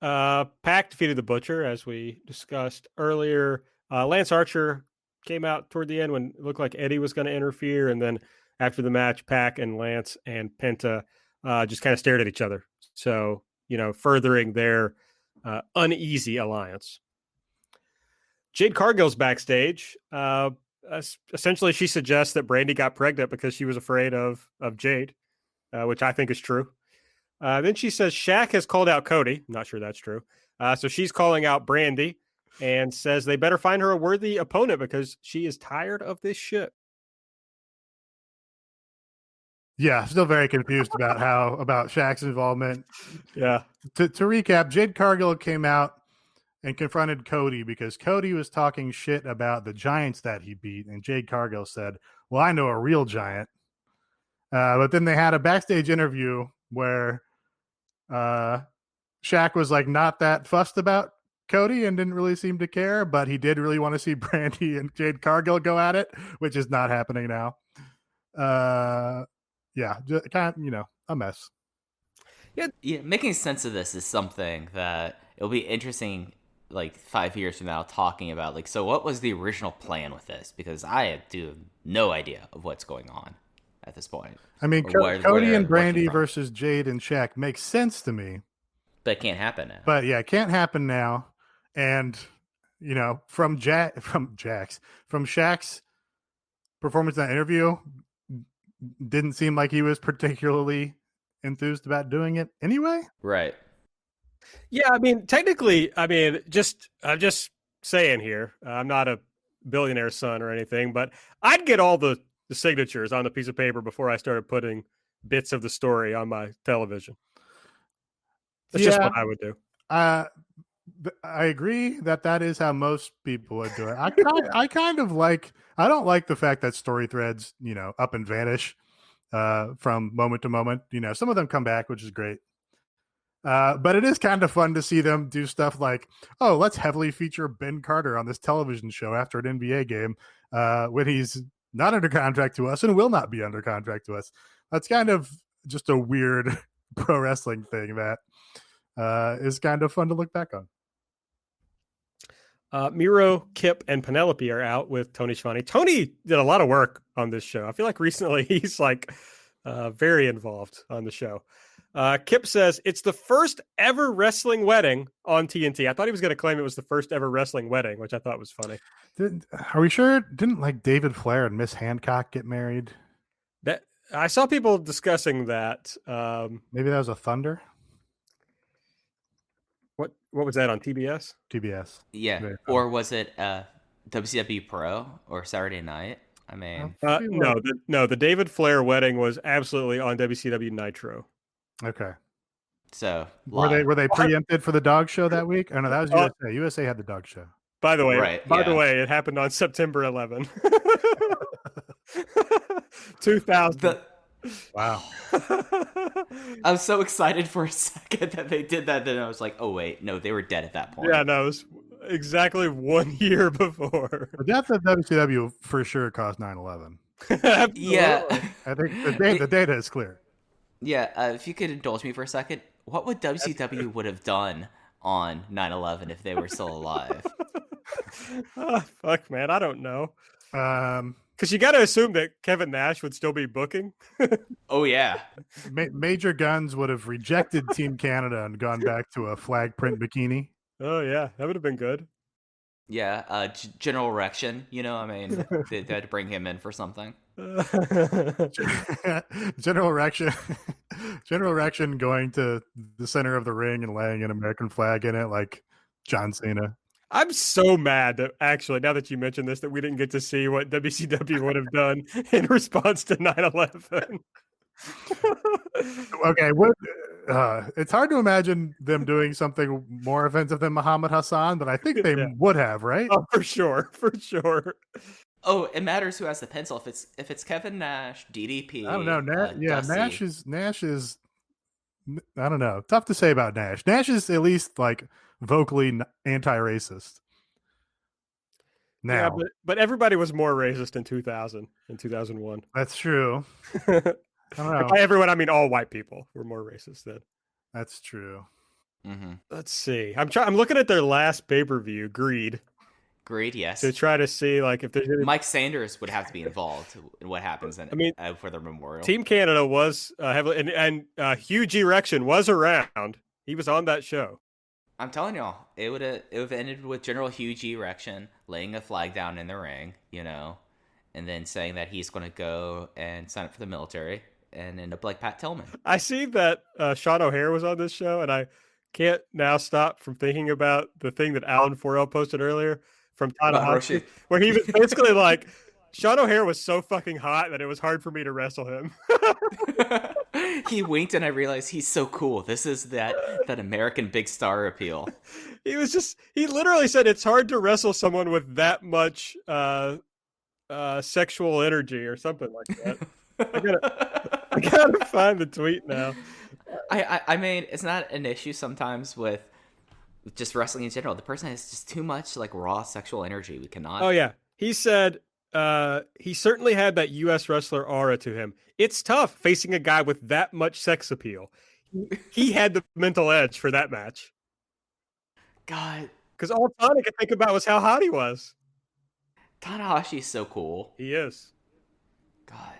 Pac defeated the Butcher, as we discussed earlier. Lance Archer came out toward the end when it looked like Eddie was going to interfere. And then after the match, Pac and Lance and Penta just kind of stared at each other. So, furthering their uneasy alliance. Jade Cargill's backstage. Essentially, she suggests that Brandy got pregnant because she was afraid of Jade, which I think is true. Then she says Shaq has called out Cody. I'm not sure that's true. So she's calling out Brandy and says they better find her a worthy opponent because she is tired of this shit. Yeah, still very confused about Shaq's involvement. Yeah. To recap, Jade Cargill came out and confronted Cody because Cody was talking shit about the giants that he beat, and Jade Cargill said, "Well, I know a real giant." But then they had a backstage interview where Shaq was like not that fussed about Cody and didn't really seem to care, but he did really want to see Brandy and Jade Cargill go at it, which is not happening now. Yeah, just kind of, a mess. Yeah, making sense of this is something that it'll be interesting, like 5 years from now, talking about, like, so what was the original plan with this? Because I have no idea of what's going on at this point. I mean, Cody and Brandy versus Jade and Shaq makes sense to me. But it can't happen now. But yeah, it can't happen now. And, from Shaq's performance in that interview, didn't seem like he was particularly enthused about doing it anyway. Right. Yeah, I mean, technically, I'm just saying here, I'm not a billionaire son or anything, but I'd get all the signatures on a piece of paper before I started putting bits of the story on my television. That's just what I would do. I agree that is how most people would do it. I don't like the fact that story threads, up and vanish from moment to moment. Some of them come back, which is great. But it is kind of fun to see them do stuff like, oh, let's heavily feature Ben Carter on this television show after an NBA game when he's not under contract to us and will not be under contract to us. That's kind of just a weird pro wrestling thing that is kind of fun to look back on. Miro, Kip, and Penelope are out with Tony Schiavone. Tony did a lot of work on this show. I feel like recently he's very involved on the show. Kip says it's the first ever wrestling wedding on TNT. I thought he was going to claim it was the first ever wrestling wedding, which I thought was funny. Are we sure? Didn't David Flair and Miss Hancock get married? That I saw people discussing that. Maybe that was a Thunder. What was that on TBS? TBS. Yeah. Or was it WCW Pro or Saturday Night? I mean, no. The David Flair wedding was absolutely on WCW Nitro. Okay. So were they preempted for the dog show that week? Oh no, that was USA. USA had the dog show. By the way, the way, it happened on September 11, 2000. Wow. I was so excited for a second that they did that. Then I was like, oh, wait, no, they were dead at that point. Yeah, no, it was exactly 1 year before. The death of WCW for sure caused 9/11. Yeah. I think the data is clear. Yeah, if you could indulge me for a second, what would WCW would have done on 9/11 if they were still alive? Fuck, man, I don't know. Because you got to assume that Kevin Nash would still be booking. Oh, yeah. Major Guns would have rejected Team Canada and gone back to a flag print bikini. Oh, yeah. That would have been good. Yeah. General Erection, they had to bring him in for something. General Erection going to the center of the ring and laying an American flag in it like John Cena. I'm so mad that actually, now that you mentioned this, that we didn't get to see what WCW would have done in response to 9/11. Okay, it's hard to imagine them doing something more offensive than Muhammad Hassan, but I think they would have, right? Oh, for sure. Oh, it matters who has the pencil. If it's Kevin Nash, DDP. I don't know. Dusty. Nash is. I don't know. Tough to say about Nash. Nash is at least like vocally anti-racist. Now, yeah, but everybody was more racist in 2000 and 2001. That's true. I don't know. By everyone, I mean all white people were more racist then. That's true. Let's see. I'm looking at their last pay-per-view, Greed, Great, yes. to try to see like if there's any. Mike Sanders would have to be involved in what happens I mean, for the memorial. Team Canada was heavily, and Huge Erection was around. He was on that show. I'm telling y'all, it would have ended with General Huge Erection laying a flag down in the ring, and then saying that he's going to go and sign up for the military and end up like Pat Tillman. I see that Sean O'Hare was on this show, and I can't now stop from thinking about the thing that Alan Forel posted earlier from Tanahashi, where he was basically like, Sean O'Hare was so fucking hot that it was hard for me to wrestle him. He winked, and I realized he's so cool. This is that American big star appeal. He literally said it's hard to wrestle someone with that much sexual energy or something like that. I gotta find the tweet now. I mean, it's not an issue sometimes with just wrestling in general. The person has just too much like raw sexual energy. We cannot. Oh yeah, he said he certainly had that U.S. wrestler aura to him. It's tough facing a guy with that much sex appeal. He had the mental edge for that match. God, because all Tana could think about was how hot he was. Tanahashi's so cool. He is. God,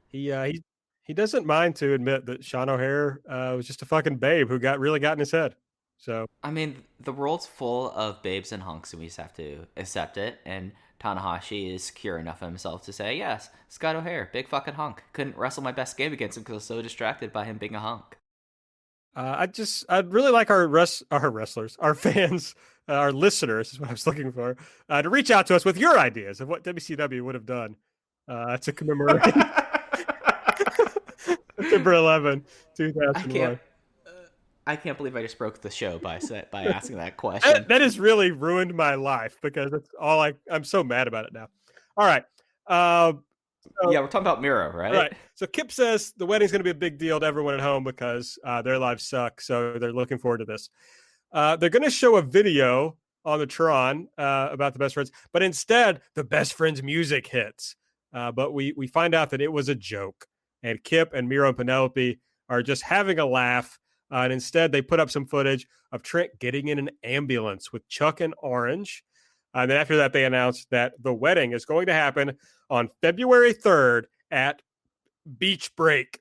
he doesn't mind to admit that Sean O'Hare was just a fucking babe who really got in his head. So I mean, the world's full of babes and hunks, and we just have to accept it. And Tanahashi is secure enough of himself to say, yes, Scott O'Hare, big fucking hunk. Couldn't wrestle my best game against him because I was so distracted by him being a hunk. I'd really like our wrestlers, our fans, our listeners is what I was looking for, to reach out to us with your ideas of what WCW would have done to commemorate September 11, 2001. I can't believe I just broke the show by asking that question. That has really ruined my life because that's all I'm so mad about it now. All right. Yeah, we're talking about Miro, right? Right. So Kip says the wedding's going to be a big deal to everyone at home because their lives suck. So they're looking forward to this. They're going to show a video on the Tron about the best friends, but instead the best friends music hits. But we find out that it was a joke, and Kip and Miro and Penelope are just having a laugh. And instead, they put up some footage of Trent getting in an ambulance with Chuck and Orange. And then after that, they announced that the wedding is going to happen on February 3rd at Beach Break.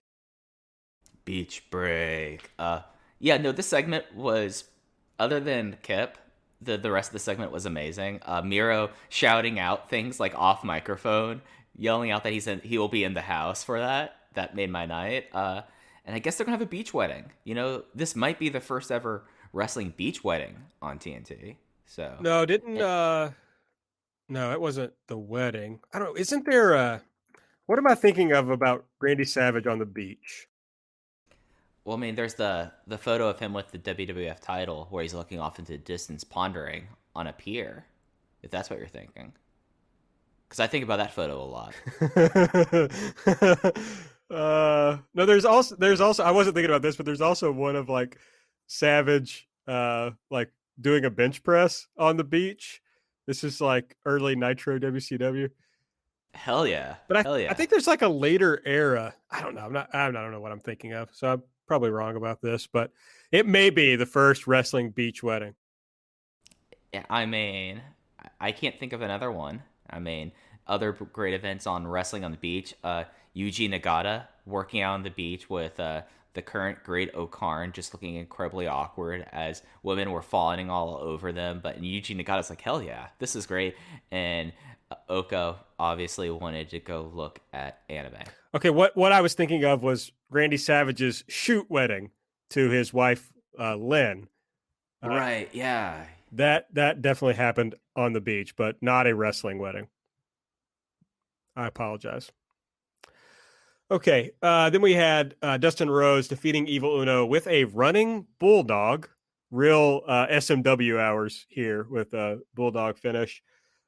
Beach Break. Yeah, no, this segment was, other than Kip, the rest of the segment was amazing. Miro shouting out things like off microphone, yelling out that he will be in the house for that. That made my night. And I guess they're going to have a beach wedding. This might be the first ever wrestling beach wedding on TNT. So no, no, it wasn't the wedding. I don't know. Isn't there what am I thinking of about Randy Savage on the beach? Well, I mean, there's the photo of him with the WWF title where he's looking off into the distance, pondering on a pier, if that's what you're thinking. Because I think about that photo a lot. No, there's also I wasn't thinking about this, but there's also one of like Savage like doing a bench press on the beach. This is like early Nitro WCW. Hell yeah. But Hell yeah. I think there's like a later era. I don't know. I don't know what I'm thinking of. So I'm probably wrong about this, but it may be the first wrestling beach wedding. Yeah, I mean, I can't think of another one. I mean, other great events on wrestling on the beach. Yuji Nagata working out on the beach with the current great O'Karn, just looking incredibly awkward as women were fawning all over them. But Yuji Nagata's like, hell yeah, this is great. And Oko obviously wanted to go look at anime. Okay, what I was thinking of was Randy Savage's shoot wedding to his wife, Lynn. Right, yeah. That definitely happened on the beach, but not a wrestling wedding. I apologize. Okay, then we had Dustin Rhodes defeating Evil Uno with a running bulldog. Real SMW hours here with a bulldog finish.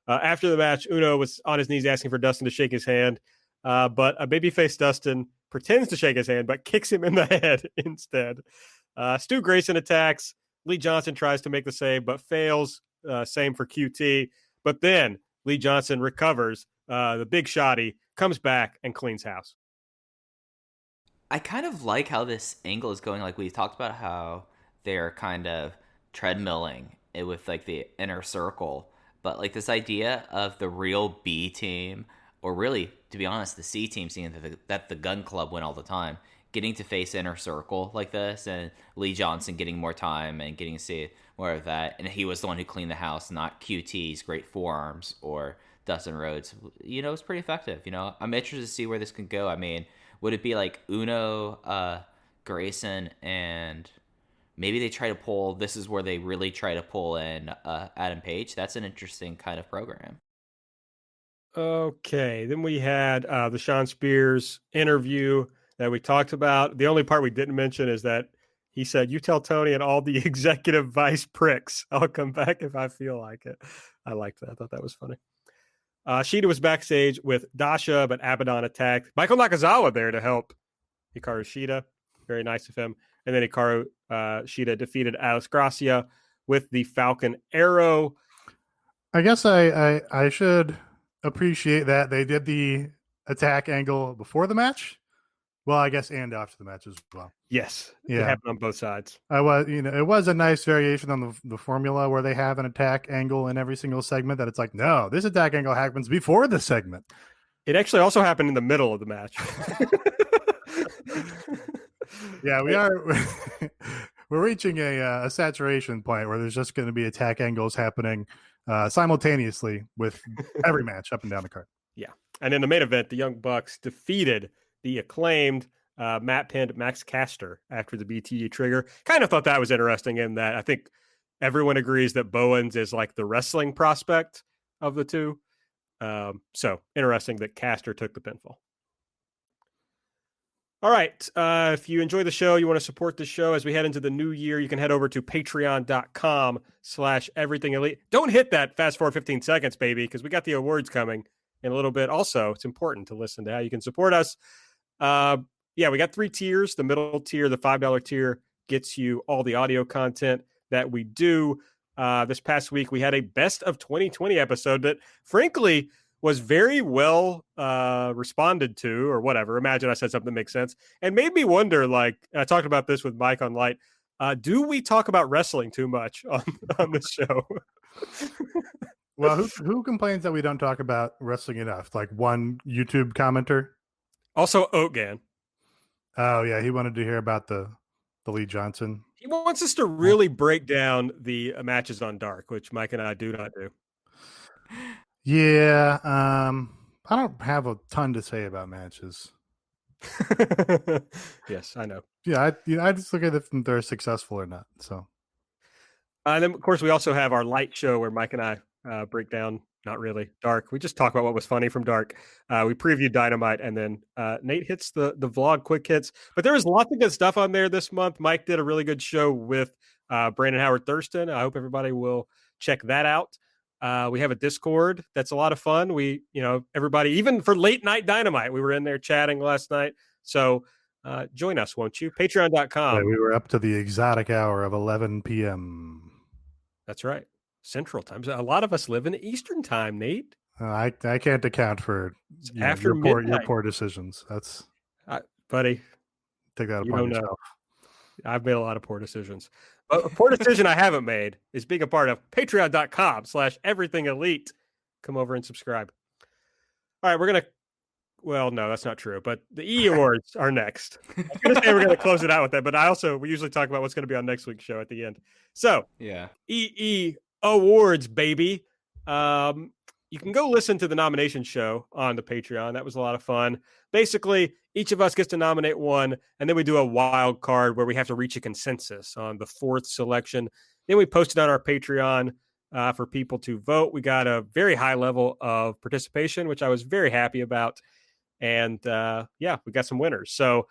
After the match, Uno was on his knees asking for Dustin to shake his hand, but a babyface Dustin pretends to shake his hand, but kicks him in the head instead. Stu Grayson attacks. Lee Johnson tries to make the save, but fails. Same for QT. But then Lee Johnson recovers. The big shotty comes back and cleans house. I kind of like how this angle is going. Like we talked about how they're kind of treadmilling it with like the inner circle. But like this idea of the real B team, or really, to be honest, the C team, seeing that the Gun Club win all the time, getting to face inner circle like this, and Lee Johnson getting more time and getting to see more of that, and he was the one who cleaned the house, not QT's great forearms or Dustin Rhodes. It's pretty effective. I'm interested to see where this can go. I mean, would it be like Uno, Grayson, and maybe they try to pull? This is where they really try to pull in Adam Page. That's an interesting kind of program. Okay, then we had the Sean Spears interview that we talked about. The only part we didn't mention is that he said, "You tell Tony and all the executive vice pricks, I'll come back if I feel like it." I liked that. I thought that was funny. Shida was backstage with Dasha, but Abaddon attacked. Michael Nakazawa there to help Hikaru Shida. Very nice of him. And then Hikaru Shida defeated Alice Gracia with the Falcon Arrow. I guess I should appreciate that they did the attack angle before the match. Well, I guess and after the match as well. Yes, yeah, it happened on both sides. It was a nice variation on the formula where they have an attack angle in every single segment. That it's like, no, this attack angle happens before the segment. It actually also happened in the middle of the match. Yeah, we are. We're reaching a saturation point where there's just going to be attack angles happening simultaneously with every match up and down the card. Yeah, and in the main event, the Young Bucks defeated the acclaimed Matt pinned Max Caster after the BTE trigger. Kind of thought that was interesting in that I think everyone agrees that Bowens is like the wrestling prospect of the two. So interesting that Caster took the pinfall. All right. If you enjoy the show, you want to support the show as we head into the new year, you can head over to patreon.com/everythingelite. Don't hit that fast forward 15 seconds, baby, because we got the awards coming in a little bit. Also, it's important to listen to how you can support us. We got 3 tiers. The middle tier, the $5 tier, gets you all the audio content that we do. This past week, we had a best of 2020 episode that, frankly, was very well responded to, or whatever. Imagine I said something that makes sense, and made me wonder, like, I talked about this with Mike on Light, do we talk about wrestling too much on this show? Well, who complains that we don't talk about wrestling enough? Like one YouTube commenter? Also, Oatgan. Oh, yeah, he wanted to hear about the Lee Johnson. He wants us to really break down the matches on Dark, which Mike and I do not do. Yeah, I don't have a ton to say about matches. Yes, I know. Yeah, I just look at if they're successful or not. So, and then of course we also have our Light show where Mike and I break down, not really, Dark. We just talk about what was funny from Dark. We previewed Dynamite, and then Nate hits the vlog quick hits. But there was lots of good stuff on there this month. Mike did a really good show with Brandon Howard Thurston. I hope everybody will check that out. We have a Discord that's a lot of fun. We, everybody, even for late night Dynamite, we were in there chatting last night. So join us, won't you? Patreon.com. We were up to the exotic hour of 11 p.m. That's right. Central time. A lot of us live in Eastern time, Nate. I can't account for after your poor decisions. That's buddy. Take that upon yourself. I've made a lot of poor decisions. But a poor decision I haven't made is being a part of patreon.com/everythingelite. Come over and subscribe. All right, we're going to, well, no, that's not true, but the E Awards are next. I was going to say we're going to close it out with that, but we usually talk about what's going to be on next week's show at the end. So, yeah, EE Awards, baby. You can go listen to the nomination show on the Patreon. That was a lot of fun. Basically, each of us gets to nominate one, and then we do a wild card where we have to reach a consensus on the 4th selection. Then we post it on our Patreon for people to vote. We got a very high level of participation, which I was very happy about. And we got some winners. So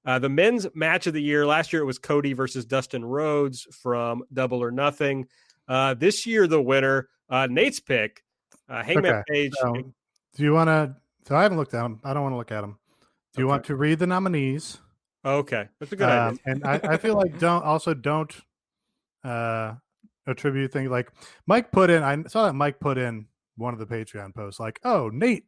the men's match of the year, last year it was Cody versus Dustin Rhodes from Double or Nothing. This year, the winner, Nate's pick, Hangman Page. So, do you want to? So I haven't looked at them. I don't want to look at them. Do you want to read the nominees? Okay, that's a good idea. And I feel like don't attribute things like Mike put in. I saw that Mike put in one of the Patreon posts like, "Oh, Nate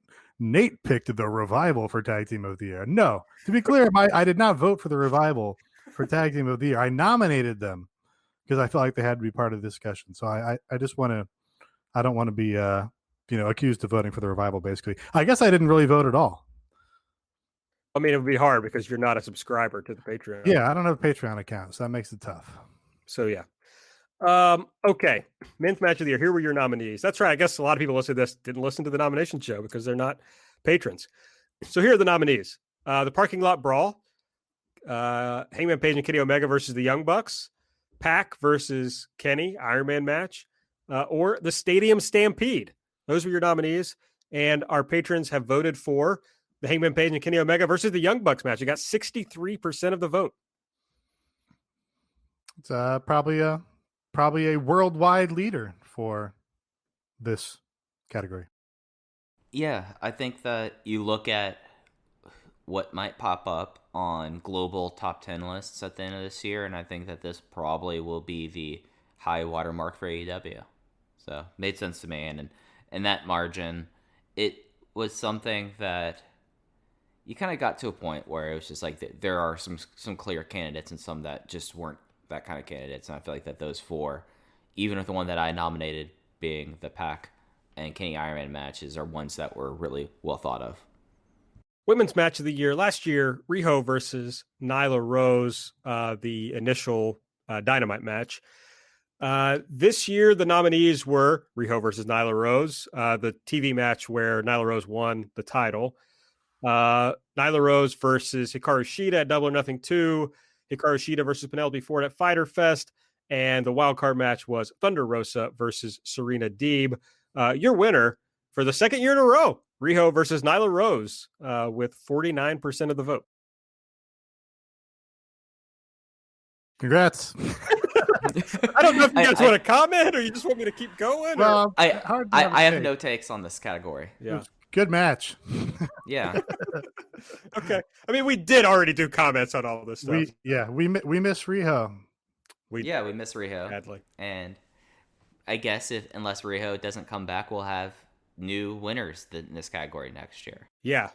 picked the Revival for Tag Team of the Year." No, to be clear, I did not vote for the Revival for Tag Team of the Year. I nominated them because I felt like they had to be part of the discussion. So I just want to, I don't want to be, accused of voting for the revival, basically. I guess I didn't really vote at all. I mean, it would be hard because you're not a subscriber to the Patreon. Yeah, I don't have a Patreon account, so that makes it tough. So, yeah. Okay. Men's match of the year. Here were your nominees. That's right. I guess a lot of people listening to this didn't listen to the nomination show because they're not patrons. So here are the nominees. The Parking Lot Brawl, Hangman Page and Kenny Omega versus the Young Bucks, Pac versus Kenny, Iron Man match, or the Stadium Stampede. Those were your nominees. And our patrons have voted for the Hangman Page and Kenny Omega versus the Young Bucks match. You got 63% of the vote. It's probably a worldwide leader for this category. Yeah, I think that you look at what might pop up on global top 10 lists at the end of this year, and I think that this probably will be the high watermark for AEW. So, made sense to me, and in that margin, it was something that you kind of got to a point where it was just like there are some clear candidates and some that just weren't that kind of candidates, and I feel like that those four, even with the one that I nominated being the Pac and Kenny Iron Man matches, are ones that were really well thought of. Women's match of the year. Last year, Riho versus Nyla Rose, the initial Dynamite match. This year, the nominees were Riho versus Nyla Rose, the TV match where Nyla Rose won the title. Nyla Rose versus Hikaru Shida at Double or Nothing 2. Hikaru Shida versus Penelope Ford at Fyter Fest. And the wild card match was Thunder Rosa versus Serena Deeb. Your winner for the second year in a row, Riho versus Nyla Rose, with 49% of the vote. Congrats. I don't know if you guys want to comment or you just want me to keep going. Well, I have no takes on this category. Yeah. Good match. Yeah. Okay. I mean, we did already do comments on all this stuff. We miss Riho. We miss Riho. Badly. And I guess unless Riho doesn't come back, we'll have new winners in this category next year. Yeah.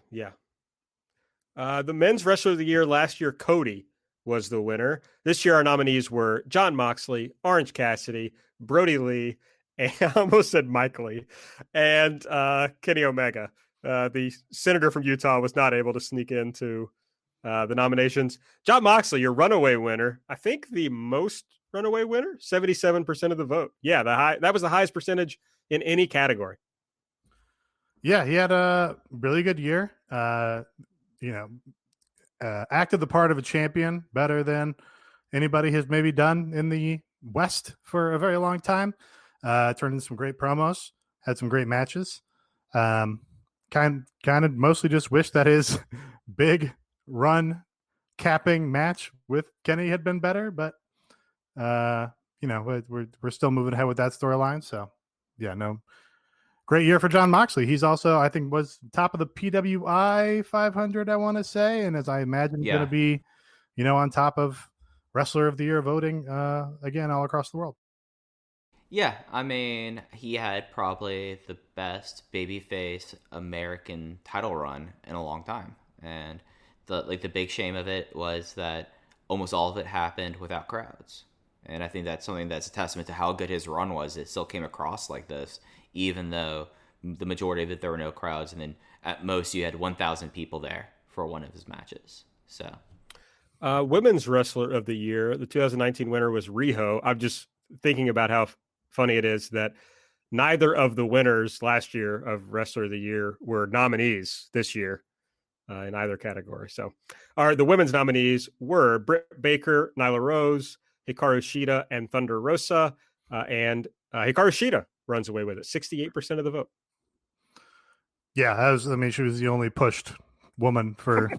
The men's wrestler of the year last year, Cody, was the winner. This year, our nominees were Jon Moxley, Orange Cassidy, Brody Lee, and I almost said Mike Lee, and Kenny Omega. The senator from Utah was not able to sneak into the nominations. Jon Moxley, your runaway winner. I think the most runaway winner, 77% of the vote. Yeah, that was the highest percentage in any category. Yeah, he had a really good year. Acted the part of a champion better than anybody has maybe done in the West for a very long time. Turned in some great promos, had some great matches. Kind of mostly just wish that his big run capping match with Kenny had been better, but we're still moving ahead with that storyline. So yeah, no. Great year for Jon Moxley. He's also, I think, was top of the PWI 500, I want to say. And as I imagine, he's going to be, on top of Wrestler of the Year voting again all across the world. Yeah, I mean, he had probably the best babyface American title run in a long time. And the big shame of it was that almost all of it happened without crowds. And I think that's something that's a testament to how good his run was. It still came across like this, even though the majority of it, there were no crowds. And then at most, you had 1,000 people there for one of his matches. So, Women's Wrestler of the Year, the 2019 winner was Riho. I'm just thinking about how funny it is that neither of the winners last year of Wrestler of the Year were nominees this year in either category. So, the women's nominees were Britt Baker, Nyla Rose, Hikaru Shida, and Thunder Rosa. And Hikaru Shida runs away with it, 68% of the vote. Yeah, she was the only pushed woman for,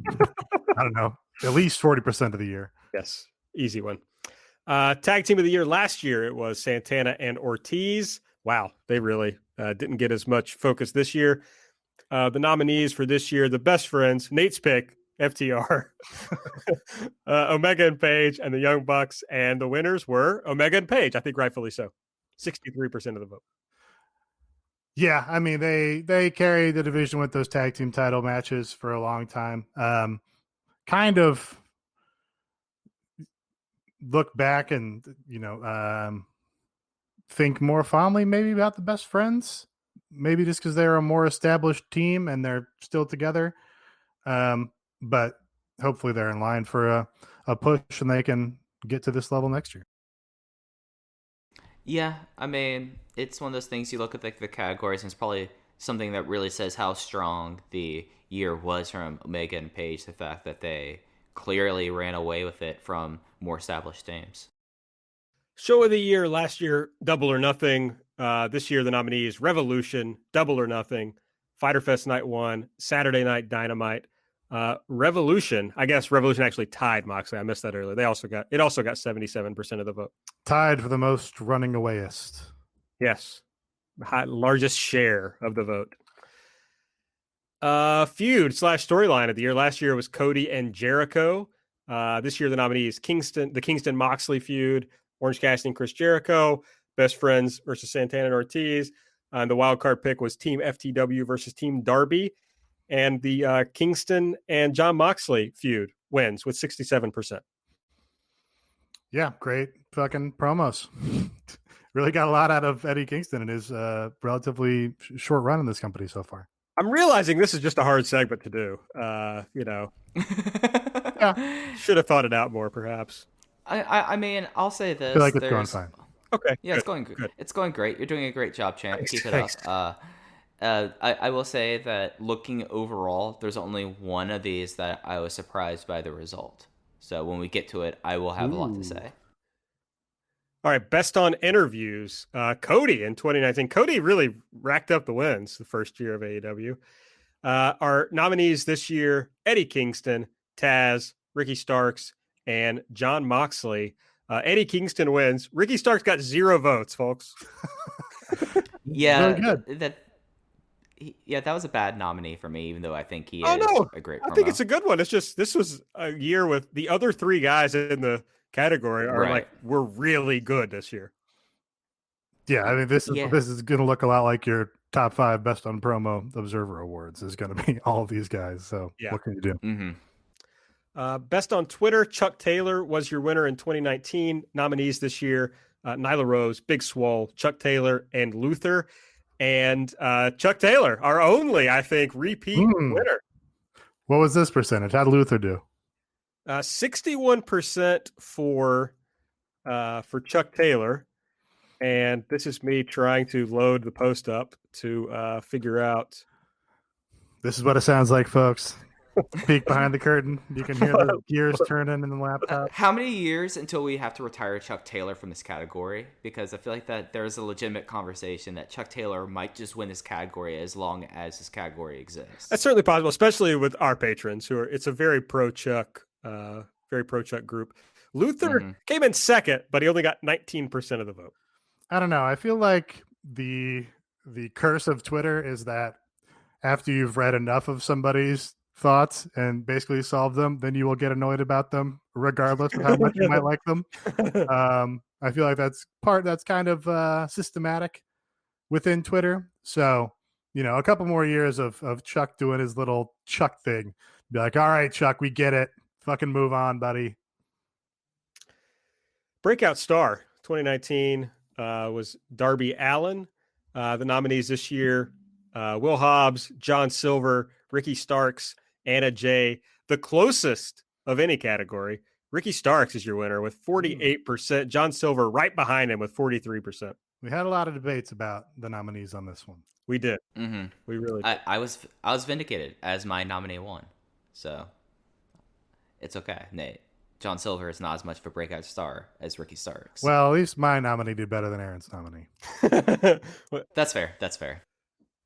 I don't know, at least 40% of the year. Yes, easy one. Tag team of the year last year, it was Santana and Ortiz. Wow, they really didn't get as much focus this year. The nominees for this year, the best friends, Nate's pick, FTR, Omega and Page, and the Young Bucks. And the winners were Omega and Page, I think rightfully so. 63% of the vote. Yeah, I mean, they carried the division with those tag team title matches for a long time. Kind of look back and think more fondly maybe about the best friends, maybe just because they're a more established team and they're still together. But hopefully they're in line for a push and they can get to this level next year. Yeah, I mean, it's one of those things you look at the categories, and it's probably something that really says how strong the year was from Omega and Page, the fact that they clearly ran away with it from more established teams. Show of the year last year, Double or Nothing. This year, the nominees: Revolution, Double or Nothing, Fyter Fest Night 1, Saturday Night Dynamite. Revolution, I guess Revolution actually tied Moxley. I missed that earlier. It also got 77% of the vote. Tied for the most running awayest. Yes. Largest share of the vote. Feud / storyline of the year. Last year was Cody and Jericho. This year, the nominees: the Kingston Moxley feud, Orange Cassidy and Chris Jericho, Best Friends versus Santana and Ortiz. The wild card pick was Team FTW versus Team Darby. And the Kingston and John Moxley feud wins with 67%. Yeah, great fucking promos. Really got a lot out of Eddie Kingston in his relatively short run in this company so far. I'm realizing this is just a hard segment to do. Yeah, should have thought it out more, perhaps. I mean, I'll say this. I feel like it's going fine. Okay. Yeah, good, it's going good. It's going great. You're doing a great job, champ. Thanks, Keep it thanks. up. I will say that looking overall, there's only one of these that I was surprised by the result. So when we get to it, I will have a lot to say. All right, best on interviews. Cody in 2019. Cody really racked up the wins the first year of AEW. Our nominees this year: Eddie Kingston, Taz, Ricky Starks, and John Moxley. Eddie Kingston wins. Ricky Starks got 0 votes, folks. Yeah, Really good. that was a bad nominee for me, even though I think he is a great promo. I think it's a good one. It's just this was a year with the other 3 guys in the category are we're really good this year. Yeah, I mean this is going to look a lot like your top 5 best on promo Observer Awards is going to be all of these guys. So what can you do? Mm-hmm. Best on Twitter, Chuck Taylor was your winner in 2019. Nominees this year: Nyla Rose, Big Swole, Chuck Taylor, and Luther. And Chuck Taylor, our only, I think, repeat winner. What was this percentage? How did Luther do? 61% for Chuck Taylor. And this is me trying to load the post up to figure out. This is what it sounds like, folks. Peek behind the curtain. You can hear the gears turning in the laptop. How many years until we have to retire Chuck Taylor from this category? Because I feel like that there's a legitimate conversation that Chuck Taylor might just win this category as long as this category exists. That's certainly possible, especially with our patrons it's a very pro Chuck group. Luther came in second, but he only got 19% of the vote. I don't know. I feel like the curse of Twitter is that after you've read enough of somebody's thoughts and basically solve them, then you will get annoyed about them regardless of how much you might like them. I feel like that's kind of systematic within Twitter. So, a couple more years of Chuck doing his little Chuck thing. Be like, all right, Chuck, we get it. Fucking move on, buddy. Breakout Star 2019 was Darby Allin. The nominees this year: Will Hobbs, John Silver, Ricky Starks, Anna Jay. The closest of any category, Ricky Starks is your winner with 48%. John Silver right behind him with 43%. We had a lot of debates about the nominees on this one. We did. Mm-hmm. We really did. I was vindicated as my nominee won. So it's okay. Nate. John Silver is not as much of a breakout star as Ricky Starks. Well, at least my nominee did better than Aaron's nominee. That's fair. That's fair.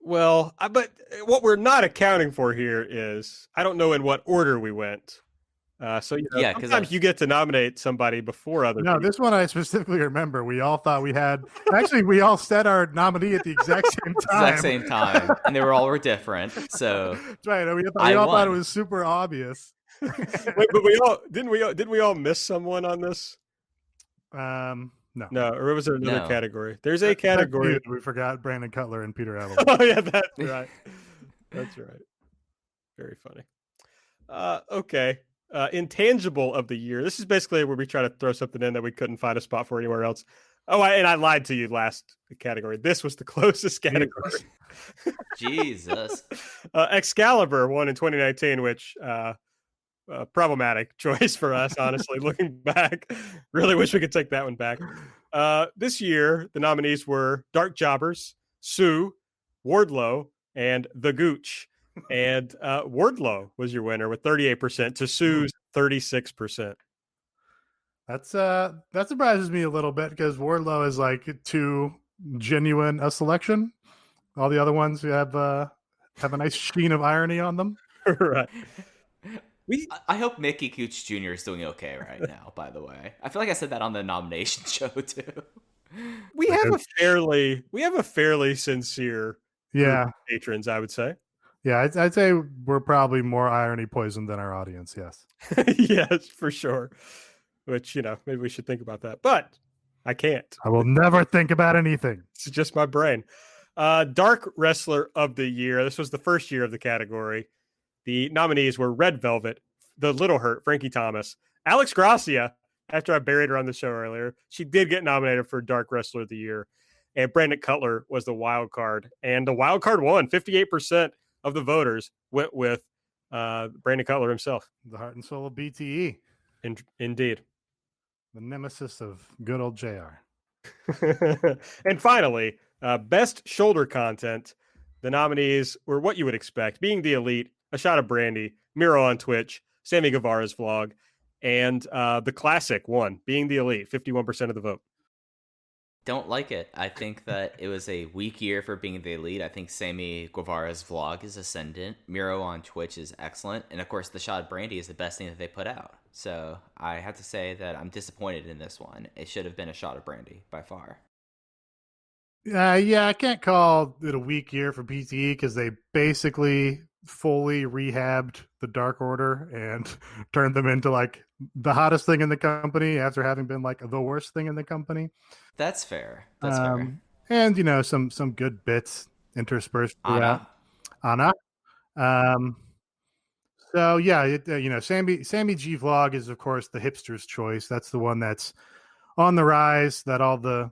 Well, but what we're not accounting for here is I don't know in what order we went. Sometimes you get to nominate somebody before other people. This one I specifically remember. We all thought we all said our nominee at the exact same time. And they were different. So that's right. We all thought it was super obvious. Wait, but didn't we all miss someone on this? No, or was there another category? There's a category. We forgot Brandon Cutler and Peter Allen. Oh yeah, that's right. That's right. Very funny. Okay. intangible of the year. This is basically where we try to throw something in that we couldn't find a spot for anywhere else. Oh, and I lied to you last category. This was the closest category. Jesus. Excalibur won in 2019, which problematic choice for us, honestly. Looking back, really wish we could take that one back. This year, the nominees were Dark Jobbers, Sue, Wardlow, and The Gooch. And Wardlow was your winner with 38% to Sue's 36%. That surprises me a little bit because Wardlow is like too genuine a selection. All the other ones have a nice sheen of irony on them. Right. I hope Mickey Cooch Jr. is doing okay right now, by the way. I feel like I said that on the nomination show too. We have a fairly sincere group of patrons, I would say. Yeah, I'd say we're probably more irony poisoned than our audience, yes. Yes, for sure. Which, maybe we should think about that. But I can't. I will never think about anything. It's just my brain. Dark Wrestler of the Year. This was the first year of the category. The nominees were Red Velvet, The Little Hurt, Frankie Thomas, Alex Gracia, after I buried her on the show earlier. She did get nominated for Dark Wrestler of the Year. And Brandon Cutler was the wild card. And the wild card won. 58% of the voters went with Brandon Cutler himself. The heart and soul of BTE. Indeed. The nemesis of good old JR. And finally, best shoulder content. The nominees were what you would expect: Being the Elite, A Shot of Brandy, Miro on Twitch, Sammy Guevara's vlog, and the classic one, Being the Elite, 51% of the vote. Don't like it. I think that it was a weak year for Being the Elite. I think Sammy Guevara's vlog is ascendant. Miro on Twitch is excellent. And of course, the Shot of Brandy is the best thing that they put out. So I have to say that I'm disappointed in this one. It should have been A Shot of Brandy by far. Yeah, I can't call it a weak year for BTE because they basically fully rehabbed the Dark Order and turned them into like the hottest thing in the company after having been like the worst thing in the company. That's fair. That's fair. And some good bits interspersed throughout. Anna. So yeah, Sammy G vlog is of course the hipster's choice. That's the one that's on the rise. That all the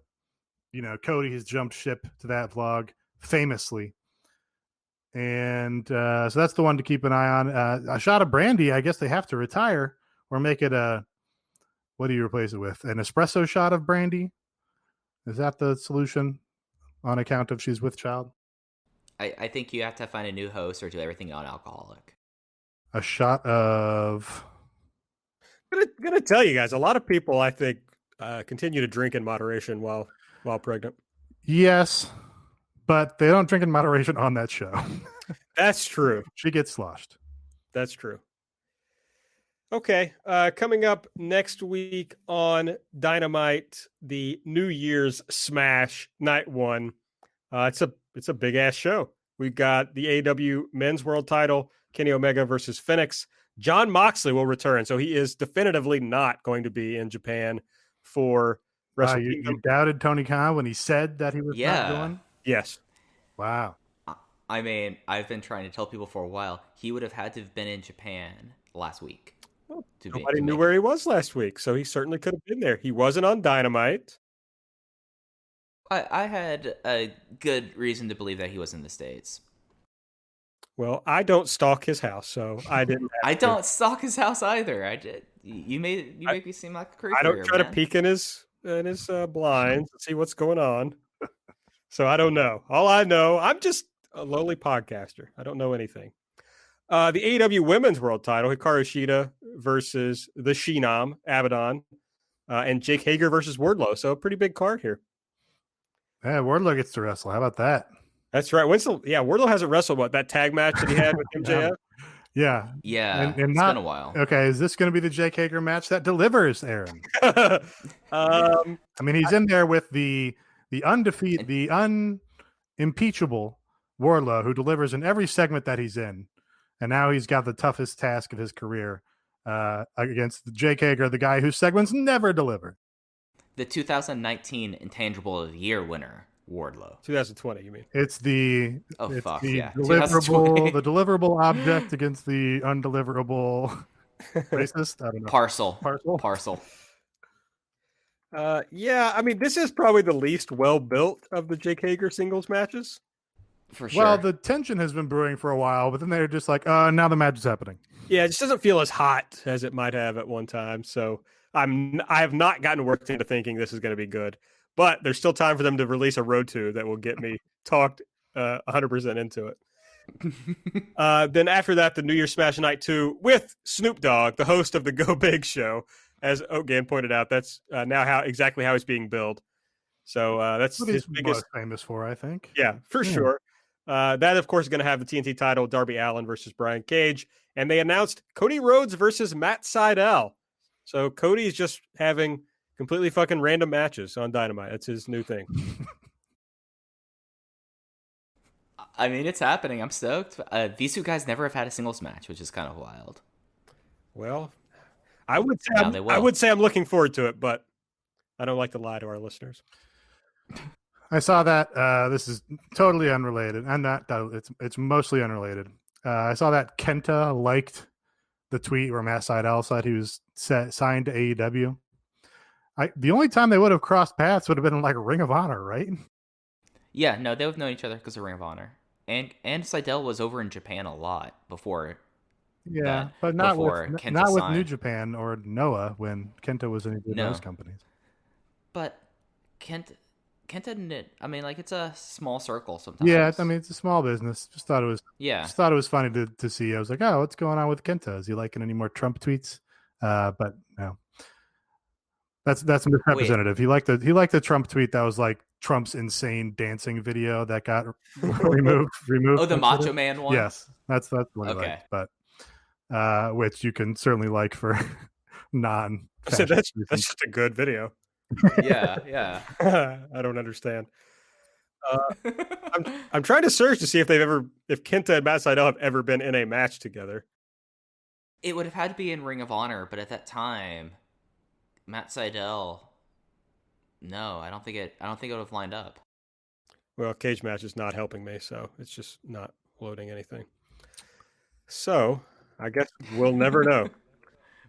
Cody has jumped ship to that vlog famously. And so that's the one to keep an eye on. A Shot of Brandy, I guess they have to retire or make it what do you replace it with? An espresso shot of brandy? Is that the solution on account of she's with child? I think you have to find a new host or do everything non-alcoholic. A shot of... I'm gonna tell you guys, a lot of people, I think, continue to drink in moderation while pregnant. Yes, but they don't drink in moderation on that show. That's true. She gets sloshed. That's true. Okay, coming up next week on Dynamite, the New Year's Smash Night 1. It's a big ass show. We got the AEW Men's World Title, Kenny Omega versus Phoenix. Jon Moxley will return, so he is definitively not going to be in Japan for Wrestle Kingdom. You doubted Tony Khan when he said that he was not going? Yes. Wow. I mean, I've been trying to tell people for a while, he would have had to have been in Japan last week. Well, nobody knew where he was last week, so he certainly could have been there. He wasn't on Dynamite. I had a good reason to believe that he was in the States. Well, I don't stalk his house, so I didn't. I don't stalk his house either. I did. You make me seem like a creeper. I don't try to peek in his blinds and see what's going on. So I don't know. All I know, I'm just a lowly podcaster. I don't know anything. The AEW Women's World Title, Hikaru Shida versus the Shinam, Abaddon, and Jake Hager versus Wardlow. So a pretty big card here. Yeah, Wardlow gets to wrestle. How about that? That's right. Wardlow hasn't wrestled that tag match that he had with MJF? Yeah. And it's been a while. Okay, is this going to be the Jake Hager match that delivers, Aaron? I mean, he's in there with the undefeated, the unimpeachable Wardlow, who delivers in every segment that he's in. And now he's got the toughest task of his career against Jake Hager, the guy whose segments never deliver. The 2019 Intangible of the Year winner, Wardlow. 2020, you mean? It's the deliverable, the deliverable object against the undeliverable Racist? I don't know. Parcel. Parcel? Parcel. Yeah, I mean, this is probably the least well-built of the Jake Hager singles matches. For sure. Well, the tension has been brewing for a while, but then they're just like, now the match is happening. Yeah, it just doesn't feel as hot as it might have at one time. So I have not gotten worked into thinking this is going to be good, but there's still time for them to release a Road to that will get me talked 100% into it. Then after that, the New Year's Smash Night 2 with Snoop Dogg, the host of the Go Big show. As Ogan pointed out, that's now exactly how he's being billed. So that's what his he's biggest. most famous for, I think. Yeah, for sure. That, of course, is going to have the TNT title, Darby Allin versus Brian Cage. And they announced Cody Rhodes versus Matt Sydal. So Cody's just having completely fucking random matches on Dynamite. That's his new thing. I mean, it's happening. I'm stoked. These two guys never have had a singles match, which is kind of wild. Well, I would say I'm looking forward to it, but I don't like to lie to our listeners. I saw that. This is totally unrelated, and it's mostly unrelated. I saw that Kenta liked the tweet where Matt Sydal said he was signed to AEW. The only time they would have crossed paths would have been like Ring of Honor, right? Yeah, no, they would have known each other because of Ring of Honor. And Sydal was over in Japan a lot before. Yeah, but not with New Japan or Noah when Kenta was in those companies. But Kenta didn't. I mean, like, it's a small circle sometimes. Yeah, I mean, it's a small business. Just thought it was funny to see. I was like, oh, what's going on with Kenta? Is he liking any more Trump tweets? But no, that's misrepresentative. He liked the Trump tweet that was like Trump's insane dancing video that got removed. Oh, the Macho Man one. Yes, that's the one. Okay, but which you can certainly like for non. So that's just a good video. Yeah. I don't understand. I'm trying to search to see if Kenta and Matt Sydal have ever been in a match together. It would have had to be in Ring of Honor, but at that time, Matt Sydal. No, I don't think it would have lined up. Well, cage match is not helping me, so it's just not loading anything. So I guess we'll never know.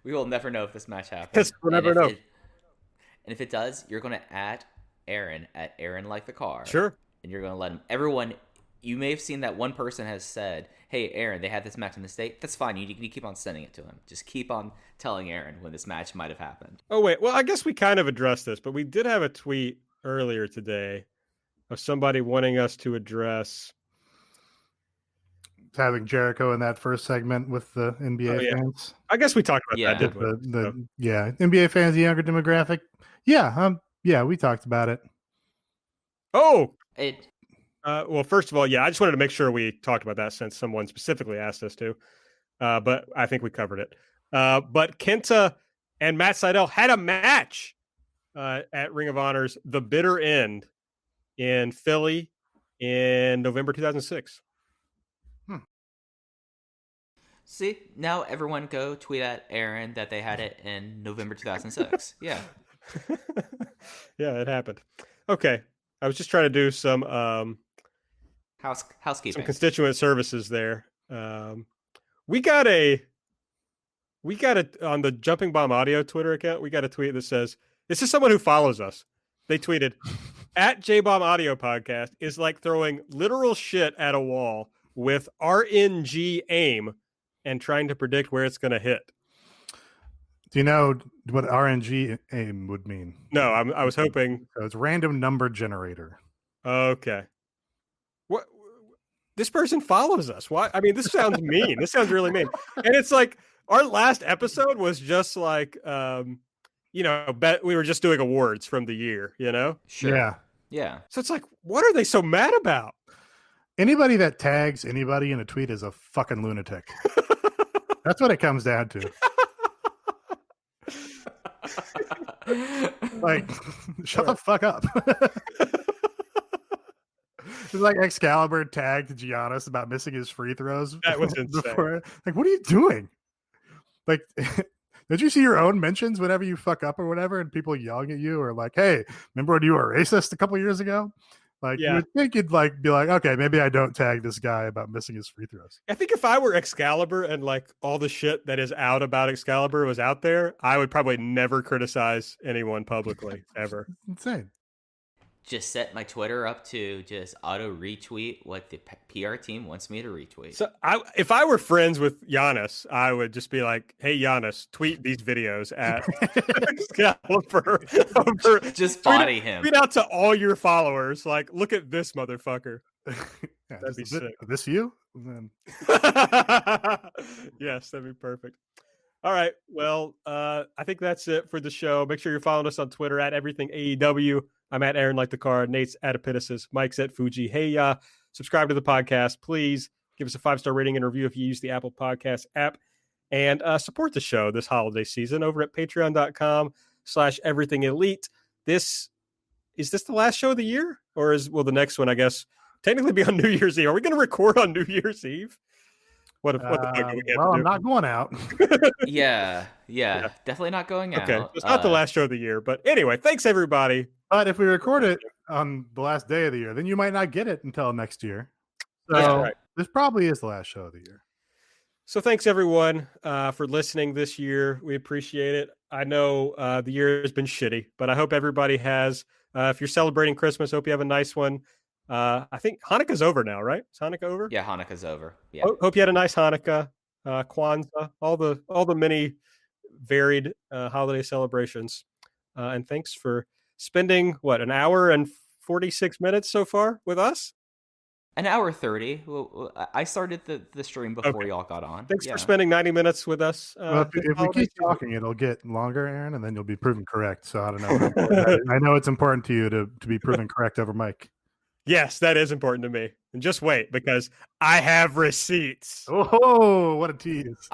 We will never know if this match happens. Yes, we'll never know. And if it does, you're going to add Aaron at Aaron Like the Car. Sure. And you're going to let him. Everyone, you may have seen that one person has said, hey, Aaron, they had this match in this date. That's fine. You keep on sending it to him. Just keep on telling Aaron when this match might have happened. Oh, wait. Well, I guess we kind of addressed this, but we did have a tweet earlier today of somebody wanting us to address having Jericho in that first segment with the NBA fans. I guess we talked about that, didn't we? NBA fans, the younger demographic. Yeah, we talked about it. Oh, well, first of all, I just wanted to make sure we talked about that since someone specifically asked us to. But I think we covered it. But Kenta and Matt Sydal had a match at Ring of Honor's The Bitter End in Philly in November 2006. See, now everyone go tweet at Aaron that they had it in November 2006. Yeah. Yeah, it happened. Okay. I was just trying to do some housekeeping, some constituent services there. We got a on the Jumping Bomb Audio Twitter account. We got a tweet that says, "This is someone who follows us." They tweeted, "At JBomb Audio Podcast is like throwing literal shit at a wall with RNG aim and trying to predict where it's going to hit." Do you know what RNG aim would mean? No, I was hoping. So it's random number generator. Okay. What? This person follows us. Why? I mean, this sounds mean. This sounds really mean. And it's like our last episode was just like, we were just doing awards from the year, you know? Sure. Yeah. So it's like, what are they so mad about? Anybody that tags anybody in a tweet is a fucking lunatic. That's what it comes down to. Like, shut the fuck up. It's like Excalibur tagged Giannis about missing his free throws. That was insane. Like, what are you doing? Like, did you see your own mentions whenever you fuck up or whatever, and people yelling at you or like, "Hey, remember when you were racist a couple years ago?" Like you Yeah. would think you'd like be like, okay, maybe I don't tag this guy about missing his free throws. I think if I were Excalibur and like all the shit that is out about Excalibur was out there, I would probably never criticize anyone publicly ever. It's insane. Just set my Twitter up to just auto retweet what the PR team wants me to retweet. So if I were friends with Giannis, I would just be like, "Hey Giannis, tweet these videos at Excalibur." Just body him. Tweet out to all your followers, like, "Look at this motherfucker." Yeah, That'd be sick. This you? Then... Yes, that'd be perfect. All right. Well, I think that's it for the show. Make sure you're following us on Twitter at Everything AEW. I'm at Aaron Like the Card. Nate's at Epitasis. Mike's at Fuji. Hey, subscribe to the podcast. Please give us a 5-star rating and review if you use the Apple Podcast app. And support the show this holiday season over at patreon.com/Everything Elite. Is this the last show of the year? Or will the next one, I guess, technically be on New Year's Eve? Are we going to record on New Year's Eve? What the fuck do we well, I'm not going out. Yeah, definitely not going out. Okay, it's not the last show of the year. But anyway, thanks, everybody. But if we record it on the last day of the year, then you might not get it until next year. So this probably is the last show of the year. So thanks, everyone, for listening this year. We appreciate it. I know the year has been shitty, but I hope everybody has. If you're celebrating Christmas, hope you have a nice one. I think Hanukkah's over now, right? Is Hanukkah over? Yeah, Hanukkah's over. Yeah. Hope you had a nice Hanukkah, Kwanzaa, all the many varied holiday celebrations. And thanks for spending an hour and 46 minutes so far with us. An hour 30. Well, I started the stream before y'all got on. Thanks for spending 90 minutes with us. Well, if we keep talking, it'll get longer, Aaron, and then you'll be proven correct. So I don't know. I know it's important to you to be proven correct over Mike. Yes, that is important to me. And just wait, because I have receipts. Oh, what a tease.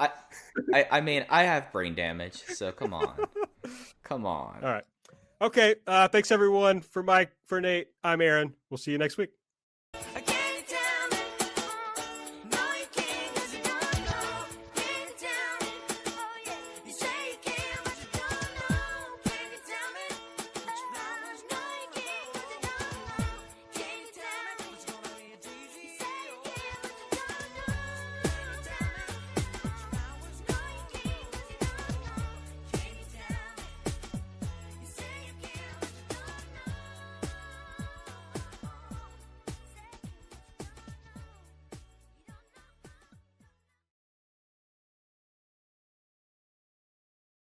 I mean, I have brain damage, so come on. Come on. All right. Okay. Thanks, everyone. For Mike, for Nate, I'm Aaron. We'll see you next week.